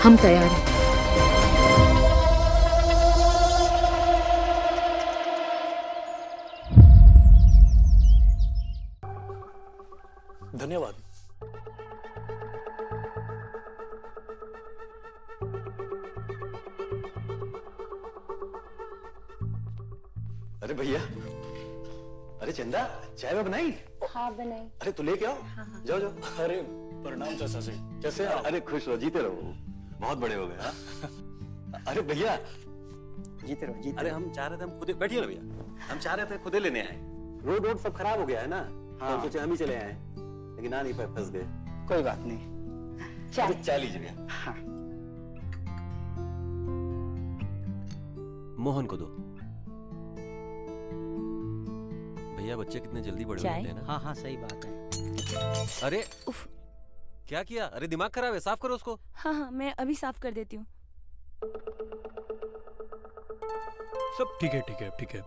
[SPEAKER 3] हम तैयार हैं।
[SPEAKER 11] धन्यवाद।
[SPEAKER 12] अरे भैया, अरे चंदा, चाय में बनाई?
[SPEAKER 5] हाँ बनाई।
[SPEAKER 12] अरे तू लेके आओ। जाओ जाओ।
[SPEAKER 11] अरे प्रणाम चाचा जी, कैसे हैं आप?
[SPEAKER 12] अरे खुश रहो, जीते रहो, बहुत बड़े हो गए। हाँ? अरे भैया, जीते रहो, जीते। अरे हम चाह रहे थे, हम खुद बैठिए ना भैया, हम चाह रहे थे खुद लेने आए। रोड सब खराब हो गया है ना, हाँ। तो सोचे हम ही चले आए, लेकिन आ नहीं पाए, फंस गए।
[SPEAKER 13] कोई बात नहीं,
[SPEAKER 12] चाय लीजिए भैया।
[SPEAKER 13] हाँ।
[SPEAKER 12] मोहन को दो। भैया बच्चे कितने जल्दी बड़े हो जाते हैं ना।
[SPEAKER 13] हाँ हाँ सही बात है।
[SPEAKER 12] अरे क्या किया? अरे दिमाग खराब है, साफ करो उसको।
[SPEAKER 5] हाँ हाँ मैं अभी साफ कर देती हूँ।
[SPEAKER 11] सब ठीक है, ठीक है, ठीक है।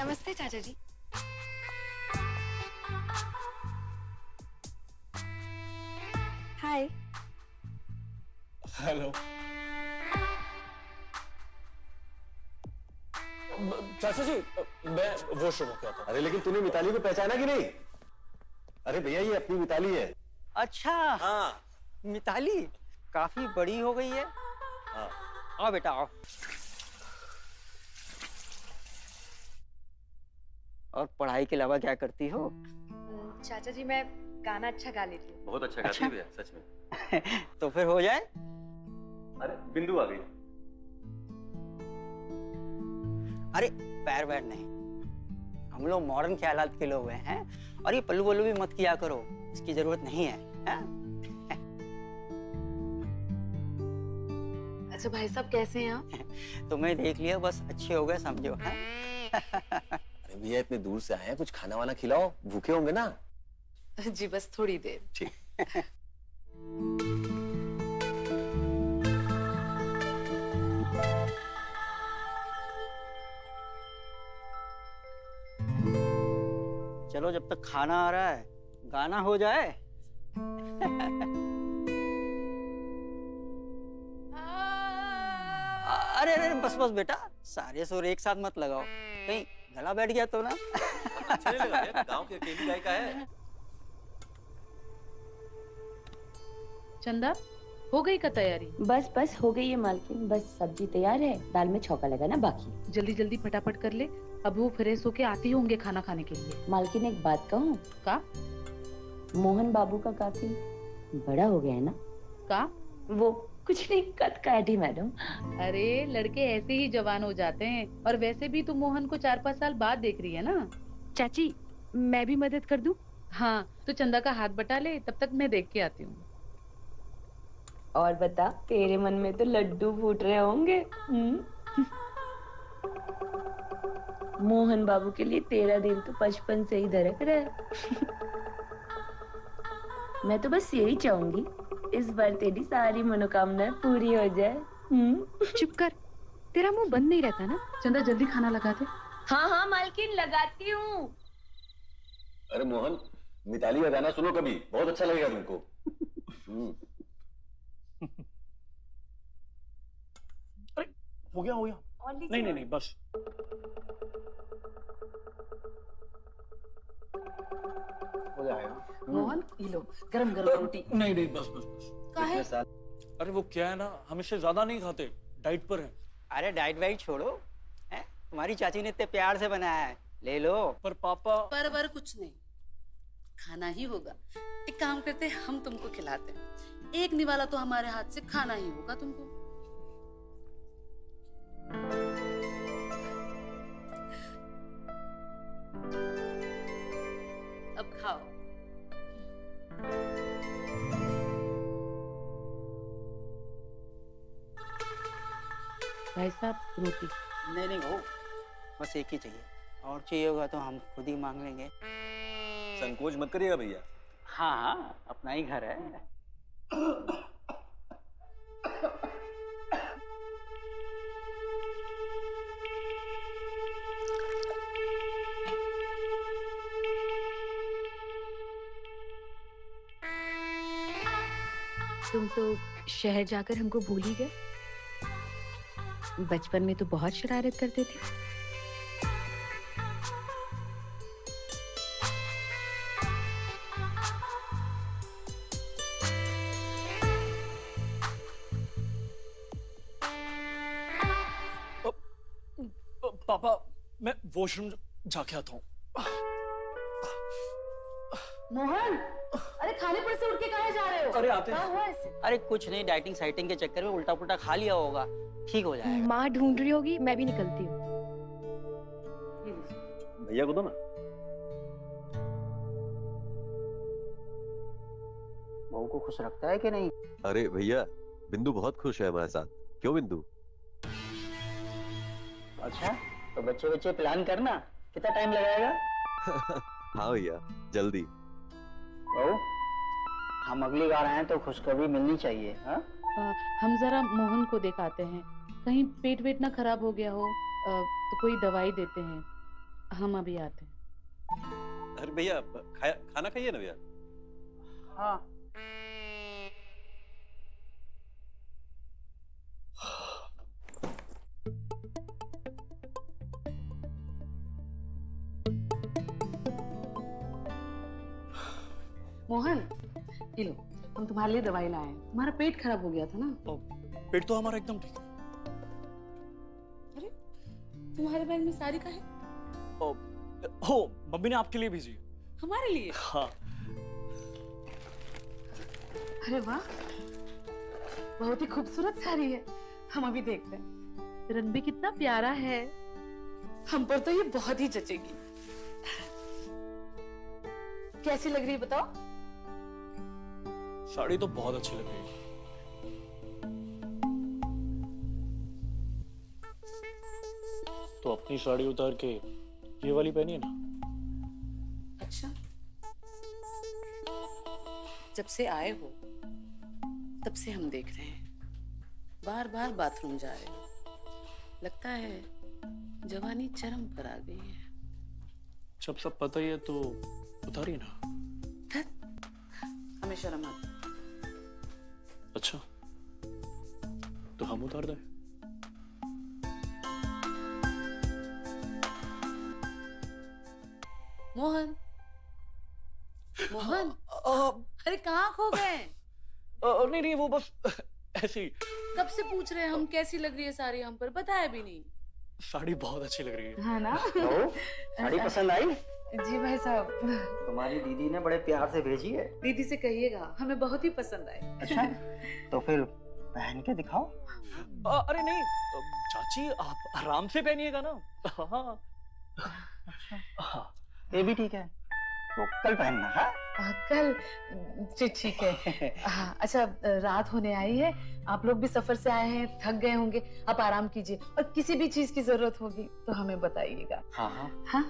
[SPEAKER 14] नमस्ते चाचा जी। हाय।
[SPEAKER 11] हेलो। चाचा जी मैं वॉशरूम होके आता हूं।
[SPEAKER 12] अरे लेकिन तूने मिताली को पहचाना कि नहीं? अरे भैया ये अपनी मिताली है।
[SPEAKER 13] अच्छा
[SPEAKER 12] हाँ
[SPEAKER 13] मिताली काफी बड़ी हो गई है।
[SPEAKER 12] हाँ
[SPEAKER 13] आओ बेटा आओ। और पढ़ाई के अलावा क्या करती हो?
[SPEAKER 14] चाचा जी मैं गाना अच्छा गा लेती हूँ।
[SPEAKER 12] बहुत अच्छा गाती है भैया सच में।
[SPEAKER 13] तो फिर हो जाए।
[SPEAKER 12] अरे बिंदु आ गई।
[SPEAKER 13] अरे पैर वैर नहीं, हम लोग मॉडर्न ख्यालात के लोग हैं और ये पल्लू वल्लू भी मत किया करो, इसकी जरूरत नहीं है, है?
[SPEAKER 6] अच्छा भाई साहब कैसे हैं आप?
[SPEAKER 13] तुम्हें देख लिया बस अच्छे हो गए समझो।
[SPEAKER 12] अरे भैया इतने दूर से आए हैं, कुछ खाना वाना खिलाओ, भूखे होंगे ना।
[SPEAKER 6] जी बस थोड़ी देर।
[SPEAKER 12] ठीक।
[SPEAKER 13] चलो जब तक खाना आ रहा है गाना हो जाए। अरे अरे बस बस बेटा, सारे सुर एक साथ मत लगाओ, कहीं गला बैठ गया तो ना।
[SPEAKER 12] अच्छा नहीं लगा यार, गांव की अकेली गायिका है।
[SPEAKER 6] चंदा हो गई का तैयारी?
[SPEAKER 15] बस बस हो गई है मालकिन, बस सब्जी तैयार है, दाल में छौंका लगाना बाकी।
[SPEAKER 6] जल्दी जल्दी फटाफट कर ले, अब वो फ्रेश होके आते ही होंगे खाना खाने के लिए।
[SPEAKER 15] मालकिन एक बात कहूँ?
[SPEAKER 6] का?
[SPEAKER 15] मोहन बाबू का काफी बड़ा हो गया है ना?
[SPEAKER 6] का?
[SPEAKER 15] वो कुछ नहीं, कद काट ही मैडम।
[SPEAKER 6] अरे लड़के ऐसे ही जवान हो जाते हैं, और वैसे भी तुम मोहन को 4-5 साल बाद देख रही है ना।
[SPEAKER 15] चाची मैं भी मदद कर दूं?
[SPEAKER 6] हाँ तो चंदा का हाथ बटा ले, तब तक मैं देख के आती हूँ।
[SPEAKER 15] और बता, तेरे मन में तो लड्डू फूट रहे होंगे। मोहन बाबू के लिए तेरा दिल तो बचपन से ही धड़क रहा है। मैं तो बस यही चाहूंगी इस बार तेरी सारी मनोकामनाएं पूरी हो जाए।
[SPEAKER 6] चुप कर, तेरा मुंह बंद नहीं रहता ना। चंदा जल्दी खाना लगा दे।
[SPEAKER 15] हाँ हाँ मालकिन लगाती हूँ।
[SPEAKER 12] अरे मोहन मिताली का गाना सुनो कभी, बहुत अच्छा लगेगा तुमको।
[SPEAKER 11] अरे हो गया। नहीं नहीं नहीं बस।
[SPEAKER 13] हो जाएगा।
[SPEAKER 6] मोहन ये लो गरम गरम रोटी।
[SPEAKER 11] नहीं नहीं बस बस बस।
[SPEAKER 6] काहे?
[SPEAKER 11] अरे वो क्या है ना, हम इससे ज्यादा नहीं खाते, डाइट पर है।
[SPEAKER 13] अरे डाइट वाइट छोड़ो, है? तुम्हारी चाची ने इतने प्यार से बनाया है, ले लो।
[SPEAKER 11] पर पापा।
[SPEAKER 6] पर कुछ नहीं, खाना ही होगा। एक काम करते हैं, हम तुमको खिलाते हैं। एक निवाला तो हमारे हाथ से खाना ही होगा तुमको। अब खाओ। भाई साहब रोटी।
[SPEAKER 13] नहीं नहीं वो बस एक ही चाहिए, और चाहिए होगा तो हम खुद ही मांग लेंगे।
[SPEAKER 12] संकोच मत करिएगा भैया।
[SPEAKER 13] हाँ हाँ अपना ही घर है।
[SPEAKER 15] तुम तो शहर जाकर हमको भूल ही गए। बचपन में तो बहुत शरारत करते थे।
[SPEAKER 11] पापा मैं वॉशरूम जाके आता हूँ।
[SPEAKER 6] मोहन, अरे खाने पर से उठ के कहाँ जा रहे हो?
[SPEAKER 11] अरे आते हैं।
[SPEAKER 6] क्या हुआ ऐसे?
[SPEAKER 13] अरे कुछ नहीं, डाइटिंग साइटिंग के चक्कर में उल्टा पुल्टा खा लिया होगा, ठीक हो जाएगा।
[SPEAKER 15] माँ ढूंढ रही होगी, मैं भी निकलती हूँ।
[SPEAKER 12] भैया को दो ना।
[SPEAKER 13] बहू को खुश रखता है कि नहीं?
[SPEAKER 12] अरे भैया बिंदु बहुत खुश है हमारे साथ। क्यों बिंदु?
[SPEAKER 13] अच्छा तो बच्चे बच्चे प्लान करना, कितना टाइम लगाएगा?
[SPEAKER 12] हाँ भैया जल्दी।
[SPEAKER 13] बहू हम अगली बार आए तो खुशखबरी मिलनी चाहिए। हाँ
[SPEAKER 6] हम जरा मोहन को दिखाते हैं, कहीं पेट वेट ना खराब हो गया हो, तो कोई दवाई देते हैं।
[SPEAKER 3] हम अभी आते हैं।
[SPEAKER 12] अरे भैया खाना खाइए ना भैया।
[SPEAKER 3] हाँ। मोहन, ये लो, हम तुम्हारे लिए दवाई लाए हैं। तुम्हारा पेट खराब हो गया था ना?
[SPEAKER 11] पेट तो हमारा एकदम ठीक है।
[SPEAKER 3] अरे, तुम्हारे बैग में साड़ी का है?
[SPEAKER 11] हो, मम्मी ने आपके लिए भेजी है।
[SPEAKER 3] हमारे लिए?
[SPEAKER 11] हाँ।
[SPEAKER 3] अरे वाह, बहुत ही खूबसूरत साड़ी है। हम अभी देखते हैं। रंग भी कितना प्यारा है। हम पर तो ये बहुत ही जचेगी। कैसी लग रही है बताओ?
[SPEAKER 11] साड़ी तो बहुत अच्छी लग रही है। तो अपनी साड़ी उतार के ये वाली पहनिए ना।
[SPEAKER 3] अच्छा, जब से आए हो तब से हम देख रहे हैं, बार बार बाथरूम जा रहे हो। लगता है जवानी चरम पर आ गई है।
[SPEAKER 11] जब सब पता ही है तो उतारिए ना।
[SPEAKER 3] हमें शर्म आती।
[SPEAKER 11] अच्छा, तो हम उतार दें?
[SPEAKER 3] मोहन, मोहन, अरे कहाँ खो गए?
[SPEAKER 11] नहीं नहीं, वो बस ऐसे ही।
[SPEAKER 3] कब से पूछ रहे हैं हम कैसी लग रही है साड़ी, हम पर बताया भी नहीं।
[SPEAKER 11] साड़ी बहुत अच्छी लग रही है।
[SPEAKER 3] हाँ ना?
[SPEAKER 13] साड़ी पसंद आई?
[SPEAKER 3] जी भाई साहब।
[SPEAKER 13] तुम्हारी दीदी ने बड़े प्यार से भेजी है।
[SPEAKER 3] दीदी से कहिएगा हमें बहुत ही पसंद आई।
[SPEAKER 13] अच्छा, तो फिर पहन के दिखाओ।
[SPEAKER 11] अरे नहीं चाची, आप आराम से पहनिएगा ना। हाँ।
[SPEAKER 13] हाँ, ये भी ठीक है। तो कल पहनना है?
[SPEAKER 3] कल ठीक है। हाँ, अच्छा रात होने आई है, आप लोग भी सफर से आए हैं, थक गए होंगे, आप आराम कीजिए और किसी भी चीज की जरूरत होगी तो हमें बताइएगा।
[SPEAKER 13] हाँ हाँ
[SPEAKER 3] हाँ।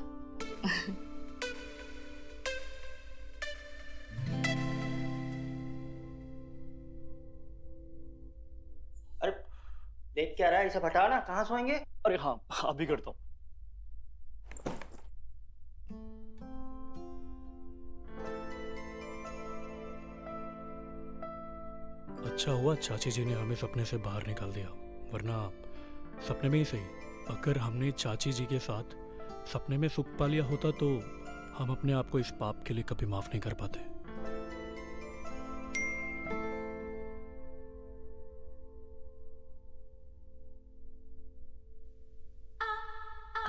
[SPEAKER 13] अरे देख क्या रहा है, इसे हटा ना, कहाँ सोएंगे?
[SPEAKER 11] अरे हाँ, अभी करता हूँ। अच्छा हुआ चाची जी ने हमें सपने से बाहर निकाल दिया, वरना सपने में ही सही, अगर हमने चाची जी के साथ सपने में सुख पा लिया होता तो हम अपने आप को इस पाप के लिए कभी माफ नहीं कर पाते।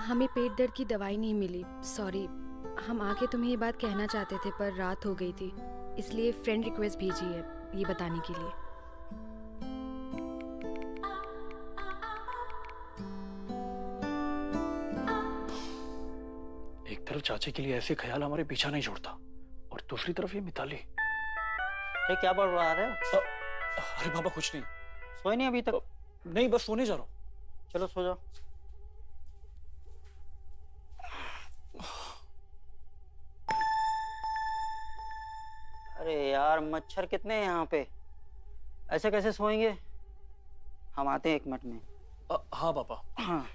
[SPEAKER 16] हमें पेट दर्द की दवाई नहीं मिली, सॉरी। हम आके तुम्हें ये बात कहना चाहते थे पर रात हो गई थी, इसलिए फ्रेंड रिक्वेस्ट भेजी है ये बताने के लिए।
[SPEAKER 11] एक तरफ चाची के लिए ऐसे ख्याल हमारे पीछा नहीं छोड़ता और दूसरी तरफ ये मिताली।
[SPEAKER 13] अरे क्या बढ़ रहा है?
[SPEAKER 11] अरे बाबा कुछ नहीं।
[SPEAKER 13] सोए नहीं अभी तक?
[SPEAKER 11] नहीं, बस सोने जा रहा हूँ।
[SPEAKER 13] चलो सो जाओ। अरे यार मच्छर कितने हैं यहाँ पे, ऐसे कैसे सोएंगे? हम आते हैं 1 मिनट में।
[SPEAKER 11] हाँ पापा।
[SPEAKER 13] हाँ।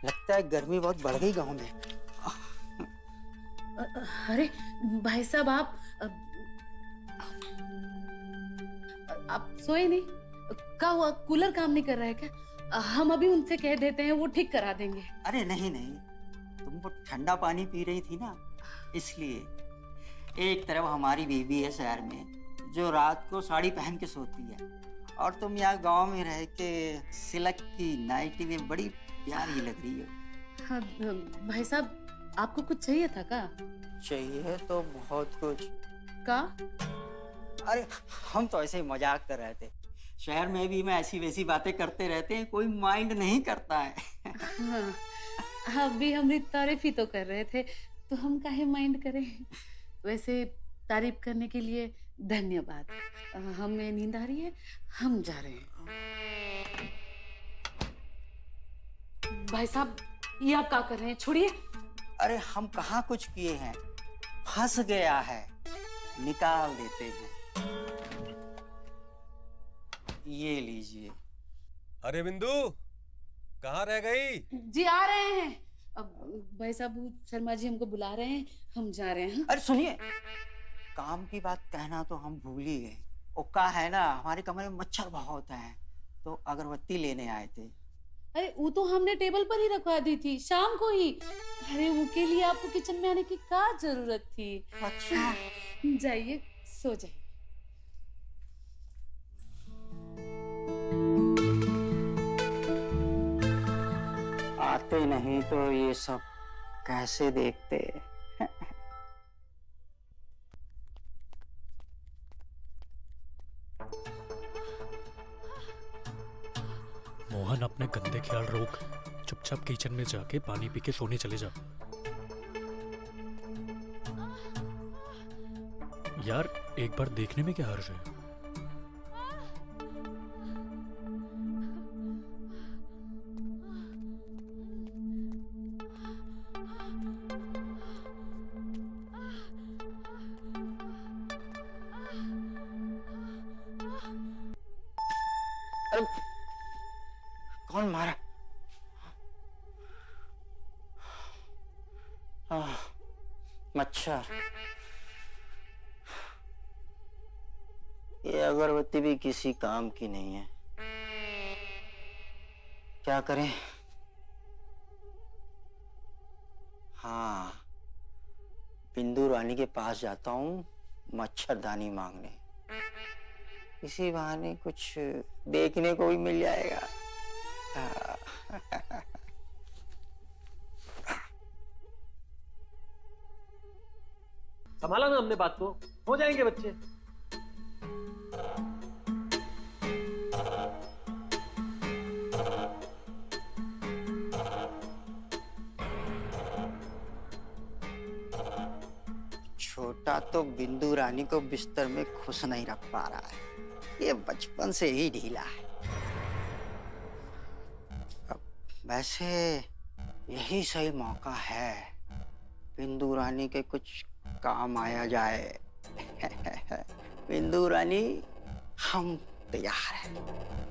[SPEAKER 13] लगता है गर्मी बहुत बढ़ गई गांव में।
[SPEAKER 3] अरे भाई साहब, आप सोए नहीं? क्या हुआ, कूलर काम नहीं कर रहा है क्या? हम अभी उनसे कह देते हैं, वो ठीक करा देंगे।
[SPEAKER 13] अरे नहीं नहीं, तुम वो ठंडा पानी पी रही थी ना, इसलिए। एक तरफ हमारी बीबी है शहर में जो रात को साड़ी पहन के सोती है, और तुम यहाँ गांव में रह के सिल्क की नाइटी में बड़ी प्यारी लग रही हो।
[SPEAKER 3] हाँ भाई साहब, आपको कुछ चाहिए था क्या?
[SPEAKER 13] चाहिए तो बहुत कुछ।
[SPEAKER 3] का?
[SPEAKER 13] अरे हम तो ऐसे ही मजाक कर रहे थे, शहर में भी मैं ऐसी वैसी बातें करते रहते हैं, कोई माइंड नहीं करता है।
[SPEAKER 3] हाँ, अभी हम तारीफ ही तो कर रहे थे, तो हम काहे माइंड करें। वैसे तारीफ करने के लिए धन्यवाद। हमें नींद आ रही है, हम जा रहे हैं।
[SPEAKER 6] भाई साहब ये आप क्या कर रहे हैं? छोड़िए।
[SPEAKER 13] अरे हम कहाँ कुछ किए हैं, फंस गया है, निकाल देते हैं। ये लीजिए।
[SPEAKER 12] अरे बिंदु, कहाँ रह गई?
[SPEAKER 6] जी आ रहे हैं। अब भाई साहब शर्मा जी हमको बुला रहे हैं, हम जा रहे हैं।
[SPEAKER 13] अरे सुनिए, काम की बात कहना तो हम भूल ही गए। वो का है ना, हमारे कमरे में मच्छर बहुत है, तो अगरबत्ती लेने आए थे।
[SPEAKER 6] अरे वो तो हमने टेबल पर ही रखवा दी थी शाम को ही। अरे वो के लिए आपको किचन में आने की क्या जरूरत थी?
[SPEAKER 13] अच्छा
[SPEAKER 6] जाइए सो जाइए।
[SPEAKER 13] आते नहीं तो ये सब कैसे देखते।
[SPEAKER 11] मोहन अपने गंदे ख्याल रोक, चुपचाप किचन में जाके पानी पी के सोने चले जा। यार एक बार देखने में क्या हर्ज है?
[SPEAKER 13] कौन मारा? मच्छर। ये अगरबत्ती भी किसी काम की नहीं है। क्या करें? हाँ, बिंदु रानी के पास जाता हूँ मच्छरदानी मांगने। इसी बहाने कुछ देखने को भी मिल जाएगा।
[SPEAKER 12] संभाला ना हमने बात को, हो जाएंगे बच्चे।
[SPEAKER 13] छोटा तो बिंदु रानी को बिस्तर में खुश नहीं रख पा रहा है, ये बचपन से ही ढीला है। वैसे यही सही मौका है, बिंदु रानी के कुछ काम आया जाए। बिंदु रानी हम तैयार हैं।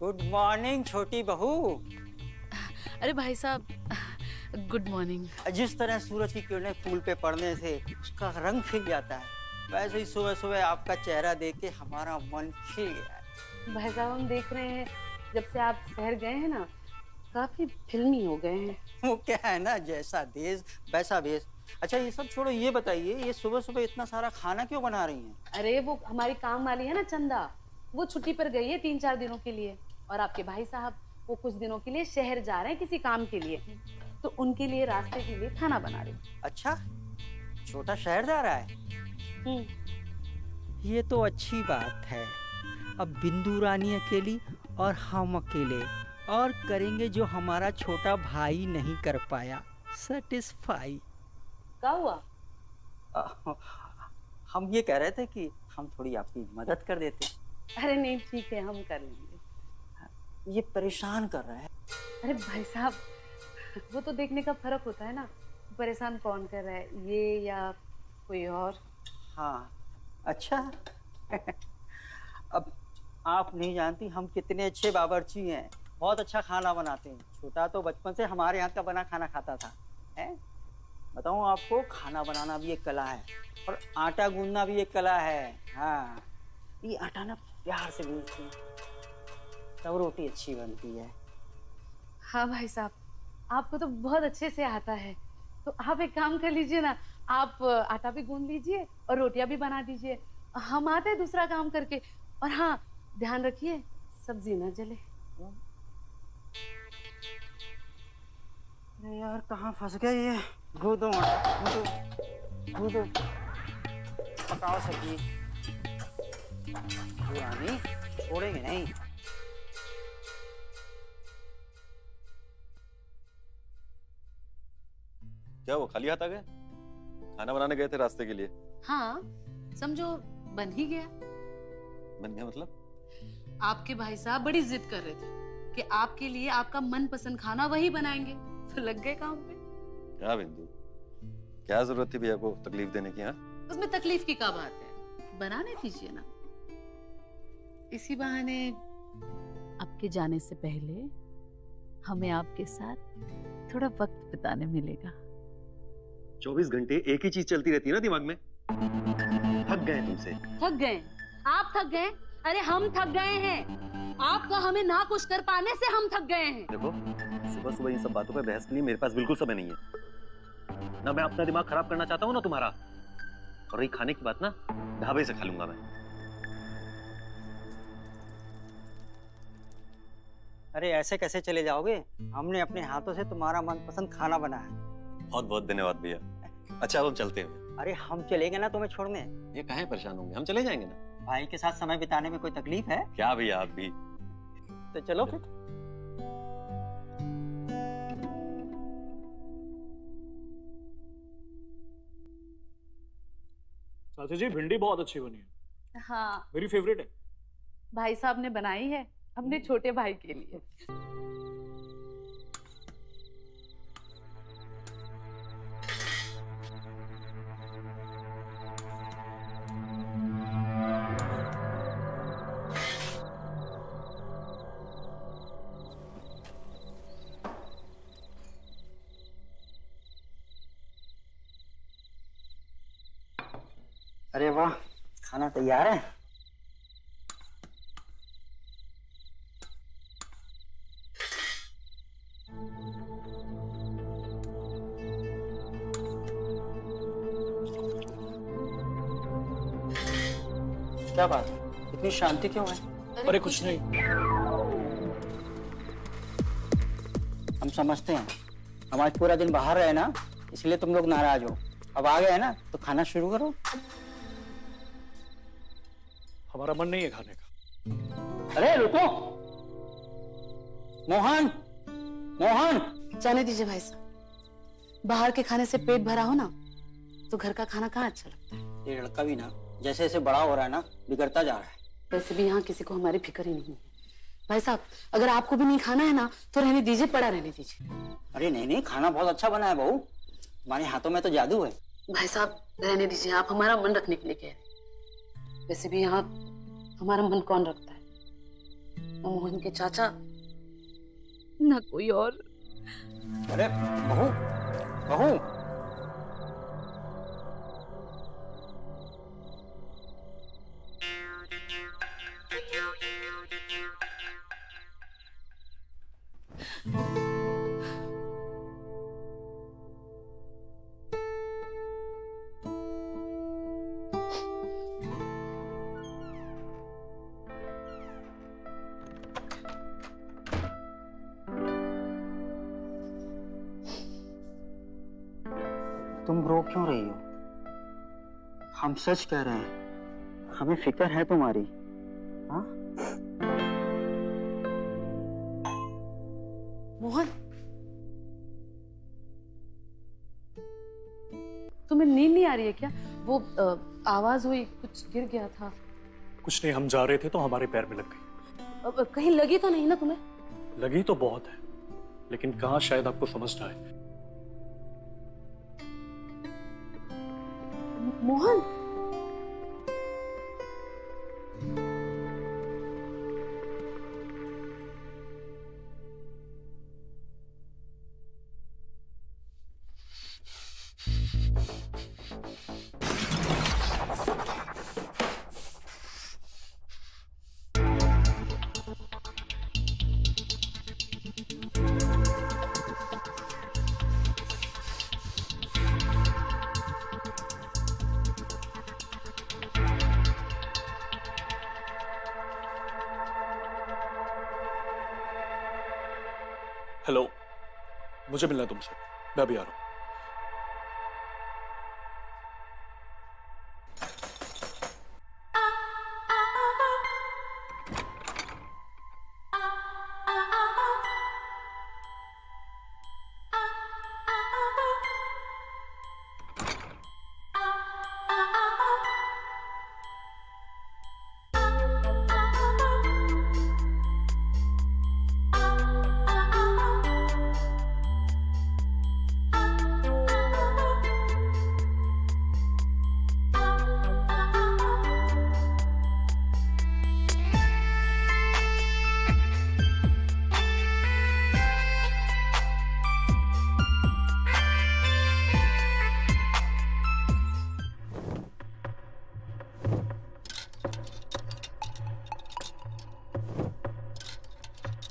[SPEAKER 13] गुड मॉर्निंग छोटी बहू।
[SPEAKER 6] अरे भाई साहब गुड मॉर्निंग।
[SPEAKER 13] जिस तरह सूरज की किरणें फूल पे पड़ने से उसका रंग खिल जाता है, वैसे ही सुबह सुबह आपका चेहरा देख के हमारा मन खिल गया है।
[SPEAKER 6] भाई साहब हम देख रहे हैं जब से आप शहर गए हैं ना, काफी फिल्मी हो गए हैं।
[SPEAKER 13] वो क्या है ना, जैसा देश वैसा भेष। अच्छा ये सब छोड़ो, ये बताइए ये सुबह सुबह इतना सारा खाना क्यों बना रही हैं?
[SPEAKER 6] अरे वो हमारी काम वाली है ना चंदा, वो छुट्टी पर गई है 3-4 दिनों के लिए, और आपके भाई साहब वो कुछ दिनों के लिए शहर जा रहे हैं किसी काम के लिए, तो उनके लिए रास्ते के लिए खाना बना रही।
[SPEAKER 13] अच्छा, छोटा शहर जा रहा है? ये तो अच्छी बात है। अब बिंदु रानी अकेली और हम अकेले, और करेंगे जो हमारा छोटा भाई नहीं कर पाया, सेटिस्फाई।
[SPEAKER 6] क्या हुआ?
[SPEAKER 13] हम ये कह रहे थे कि हम थोड़ी आपकी मदद कर देते।
[SPEAKER 6] अरे नहीं ठीक है, हम कर लेंगे।
[SPEAKER 13] ये परेशान कर रहा है।
[SPEAKER 6] अरे भाई साहब वो तो देखने का फर्क होता है ना, परेशान कौन कर रहा है, ये या कोई और।
[SPEAKER 13] हाँ अच्छा। अब आप नहीं जानती हम कितने अच्छे बावर्ची हैं, बहुत अच्छा खाना बनाते हैं। छोटा तो बचपन से हमारे यहाँ का बना खाना खाता था। हैं? बताऊँ आपको, खाना बनाना भी एक कला है और आटा गूंदना भी एक कला है। हाँ, ये आटा ना प्यार से गूंदते हैं तब रोटी अच्छी बनती है।
[SPEAKER 6] हाँ भाई साहब आपको तो बहुत अच्छे से आता है, तो आप एक काम कर लीजिए ना, आप आटा भी गूंद लीजिए और रोटियां भी बना दीजिए, हम आते हैं दूसरा काम करके। और हाँ ध्यान रखिए सब्जी ना जले।
[SPEAKER 13] यार कहाँ फंस गए ये? कूदो कूदो कूदो, पकाओ सब्जी। रानी छोड़ेंगे नहीं।
[SPEAKER 12] क्या वो खाली हाथ आ गए? खाना बनाने गए थे रास्ते के लिए?
[SPEAKER 3] हाँ, समझो बन ही गया।
[SPEAKER 12] बन गया मतलब?
[SPEAKER 3] आपके भाई साहब बड़ी जिद कर रहे थे कि आपके लिए आपका मनपसंद खाना वही बनाएंगे, तो लग गए काम पे।
[SPEAKER 12] क्या बिंदु, क्या जरूरत थी भैया को तकलीफ देने की? हाँ,
[SPEAKER 3] उसमें तकलीफ की क्या बात है, बनाने दीजिए ना। इसी बहाने आपके जाने से पहले हमें आपके साथ थोड़ा वक्त बिताने मिलेगा।
[SPEAKER 12] 24 घंटे एक ही चीज चलती रहती है ना दिमाग में। थक गए तुमसे।
[SPEAKER 3] थक गए? आप थक गए? अरे हम थक गए हैं। आपका हमें ना कुछ कर पाने से हम थक गए हैं।
[SPEAKER 12] देखो, सुबह सुबह इन सब बातों पे बहस के लिए मेरे पास बिल्कुल समय नहीं है। ना मैं अपना दिमाग खराब करना चाहता हूँ ना तुम्हारा। और रही खाने की बात ना, ढाबे से खा लूंगा मैं।
[SPEAKER 13] अरे ऐसे कैसे चले जाओगे? हमने अपने हाथों से तुम्हारा मनपसंद खाना बनाया है।
[SPEAKER 12] बहुत बहुत धन्यवाद भैया। अच्छा अब चलते हैं।
[SPEAKER 13] अरे हम चलेंगे ना तुम्हें छोड़ने।
[SPEAKER 12] ये काहे परेशान होंगे, हम चले जाएंगे ना।
[SPEAKER 13] भाई के साथ समय बिताने में कोई तकलीफ है
[SPEAKER 12] क्या भैया? आप भी
[SPEAKER 13] तो चलो फिर।
[SPEAKER 11] चाचा जी भिंडी बहुत अच्छी बनी है।
[SPEAKER 3] हाँ,
[SPEAKER 11] मेरी फेवरेट है।
[SPEAKER 3] भाई साहब ने बनाई है अपने छोटे भाई के लिए।
[SPEAKER 13] अरे वाह, खाना तैयार है। क्या बात है, इतनी शांति क्यों है?
[SPEAKER 11] अरे कुछ नहीं।
[SPEAKER 13] हम समझते हैं, हम आज पूरा दिन बाहर रहे ना, इसलिए तुम लोग नाराज हो। अब आ गए ना तो खाना शुरू करो।
[SPEAKER 11] हमारा मन नहीं है खाने का।
[SPEAKER 13] अरे रुको, मोहन मोहन।
[SPEAKER 3] जाने दीजिए भाई साहब, बाहर के खाने से पेट भरा हो ना तो घर का खाना कहाँ अच्छा लगता है।
[SPEAKER 13] ये लड़का भी ना जैसे जैसे बड़ा हो रहा है ना, बिगड़ता जा रहा है।
[SPEAKER 3] वैसे भी यहाँ किसी को हमारी फिक्र ही नहीं है। भाई साहब, अगर आपको भी नहीं खाना है ना तो रहने दीजिए, पड़ा रहने दीजिए।
[SPEAKER 13] अरे नहीं नहीं, खाना बहुत अच्छा बना है बहू, हमारे हाथों में तो जादू है।
[SPEAKER 3] भाई साहब रहने दीजिए, आप हमारा मन रखने के लिए कह रहे हैं। वैसे भी यहाँ हमारा मन कौन रखता है? ना मोहन के चाचा, ना कोई और।
[SPEAKER 13] अरे बहू बहू, तुम रो क्यों रही हो? हम सच कह रहे हैं, हमें फिक्र है तुम्हारी। हाँ
[SPEAKER 3] मोहन, तुम्हें नींद नहीं आ रही है क्या? वो आवाज हुई, कुछ गिर गया था।
[SPEAKER 11] कुछ नहीं, हम जा रहे थे तो हमारे पैर में लग गई।
[SPEAKER 3] कहीं लगी तो नहीं ना तुम्हें?
[SPEAKER 11] लगी तो बहुत है, लेकिन कहाँ शायद आपको समझ ना आए।
[SPEAKER 3] मोहन,
[SPEAKER 11] हेलो, मुझे मिलना है तुमसे। मैं अभी आ रहा हूँ।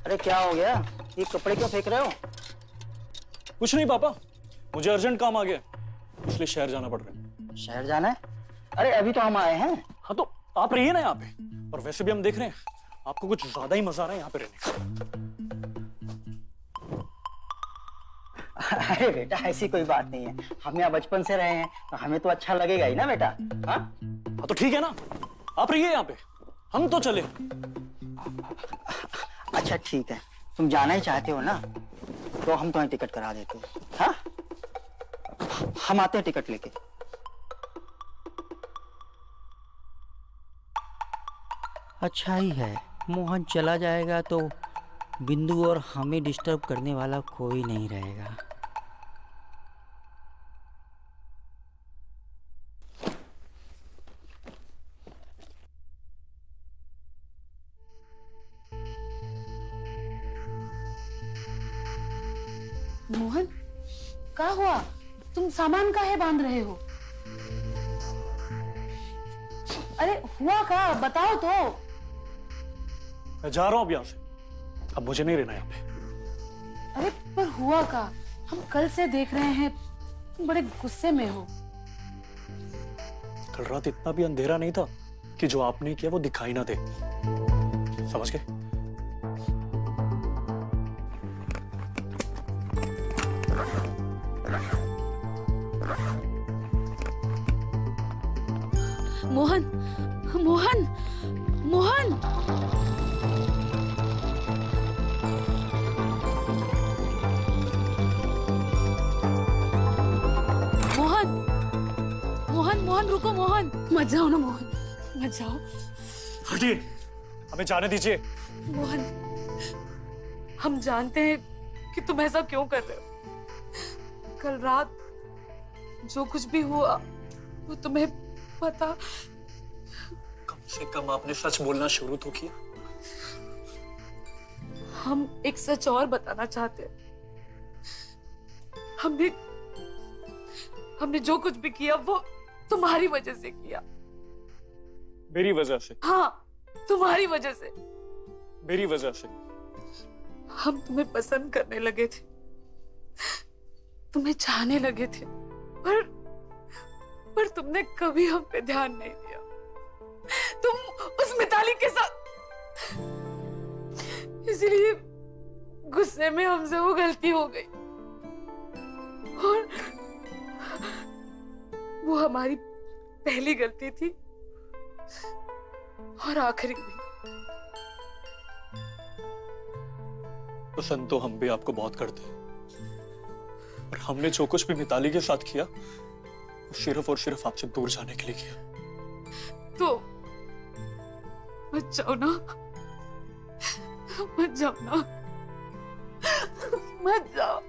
[SPEAKER 13] अरे क्या हो गया? ये कपड़े क्यों फेंक रहे हो?
[SPEAKER 11] कुछ नहीं पापा, मुझे अर्जेंट काम आ गया, इसलिए शहर जाना पड़ रहा है।
[SPEAKER 13] शहर जाना है? अरे अभी तो हम आए हैं।
[SPEAKER 11] हाँ तो आप रहिए ना यहाँ पे, और वैसे भी हम देख रहे हैं आपको कुछ ज्यादा ही मजा आ रहा है यहाँ पे रहने का।
[SPEAKER 13] अरे बेटा ऐसी कोई बात नहीं है, हम यहाँ बचपन से रहे हैं तो हमें तो अच्छा लगेगा ही ना बेटा। हाँ
[SPEAKER 11] तो ठीक है ना, आप रहिए यहाँ पे, हम तो चले।
[SPEAKER 13] अच्छा ठीक है, तुम जाना ही चाहते हो ना, तो हम तुम्हें टिकट करा देते हैं। हाँ हम आते हैं टिकट लेके। अच्छा ही है, मोहन चला जाएगा तो बिंदु और हमें डिस्टर्ब करने वाला कोई नहीं रहेगा।
[SPEAKER 6] मोहन, क्या हुआ? तुम सामान काहे बांध रहे हो? अरे हुआ क्या, बताओ तो।
[SPEAKER 11] मैं जा रहा हूँ अब यहाँ से, अब मुझे नहीं रहना यहाँ पे।
[SPEAKER 6] अरे पर हुआ क्या? हम कल से देख रहे हैं तुम बड़े गुस्से में हो।
[SPEAKER 11] कल रात इतना भी अंधेरा नहीं था कि जो आपने किया वो दिखाई ना दे, समझ गए?
[SPEAKER 6] मोहन, मोहन, मोहन। मोहन, मोहन, मोहन रुको मोहन, मत जाओ ना मोहन, मत जाओ।
[SPEAKER 11] हटिए, हमें जाने दीजिए।
[SPEAKER 6] मोहन, हम जानते हैं कि तुम ऐसा क्यों कर रहे हो। कल रात जो कुछ भी हुआ वो तुम्हें पता।
[SPEAKER 11] कम से कम आपने सच बोलना शुरू तो किया।
[SPEAKER 6] हम एक सच और बताना चाहते हैं। हमने जो कुछ भी किया वो तुम्हारी वजह से किया।
[SPEAKER 11] मेरी वजह से?
[SPEAKER 6] हाँ, तुम्हारी वजह से।
[SPEAKER 11] मेरी वजह से?
[SPEAKER 6] हम तुम्हें पसंद करने लगे थे, तुम्हें चाहने लगे थे, पर तुमने कभी हम पे ध्यान नहीं दिया। तुम उस मिताली के साथ, इसलिए गुस्से में हमसे वो गलती हो गई, और वो हमारी पहली गलती थी और आखिरी भी।
[SPEAKER 11] पसंद तो हम भी आपको बहुत करते हैं, और हमने जो कुछ भी मिताली के साथ किया सिर्फ और सिर्फ आपसे दूर जाने के लिए किया।
[SPEAKER 6] तो मत जाओ ना, मत जाओ ना, मत जाओ।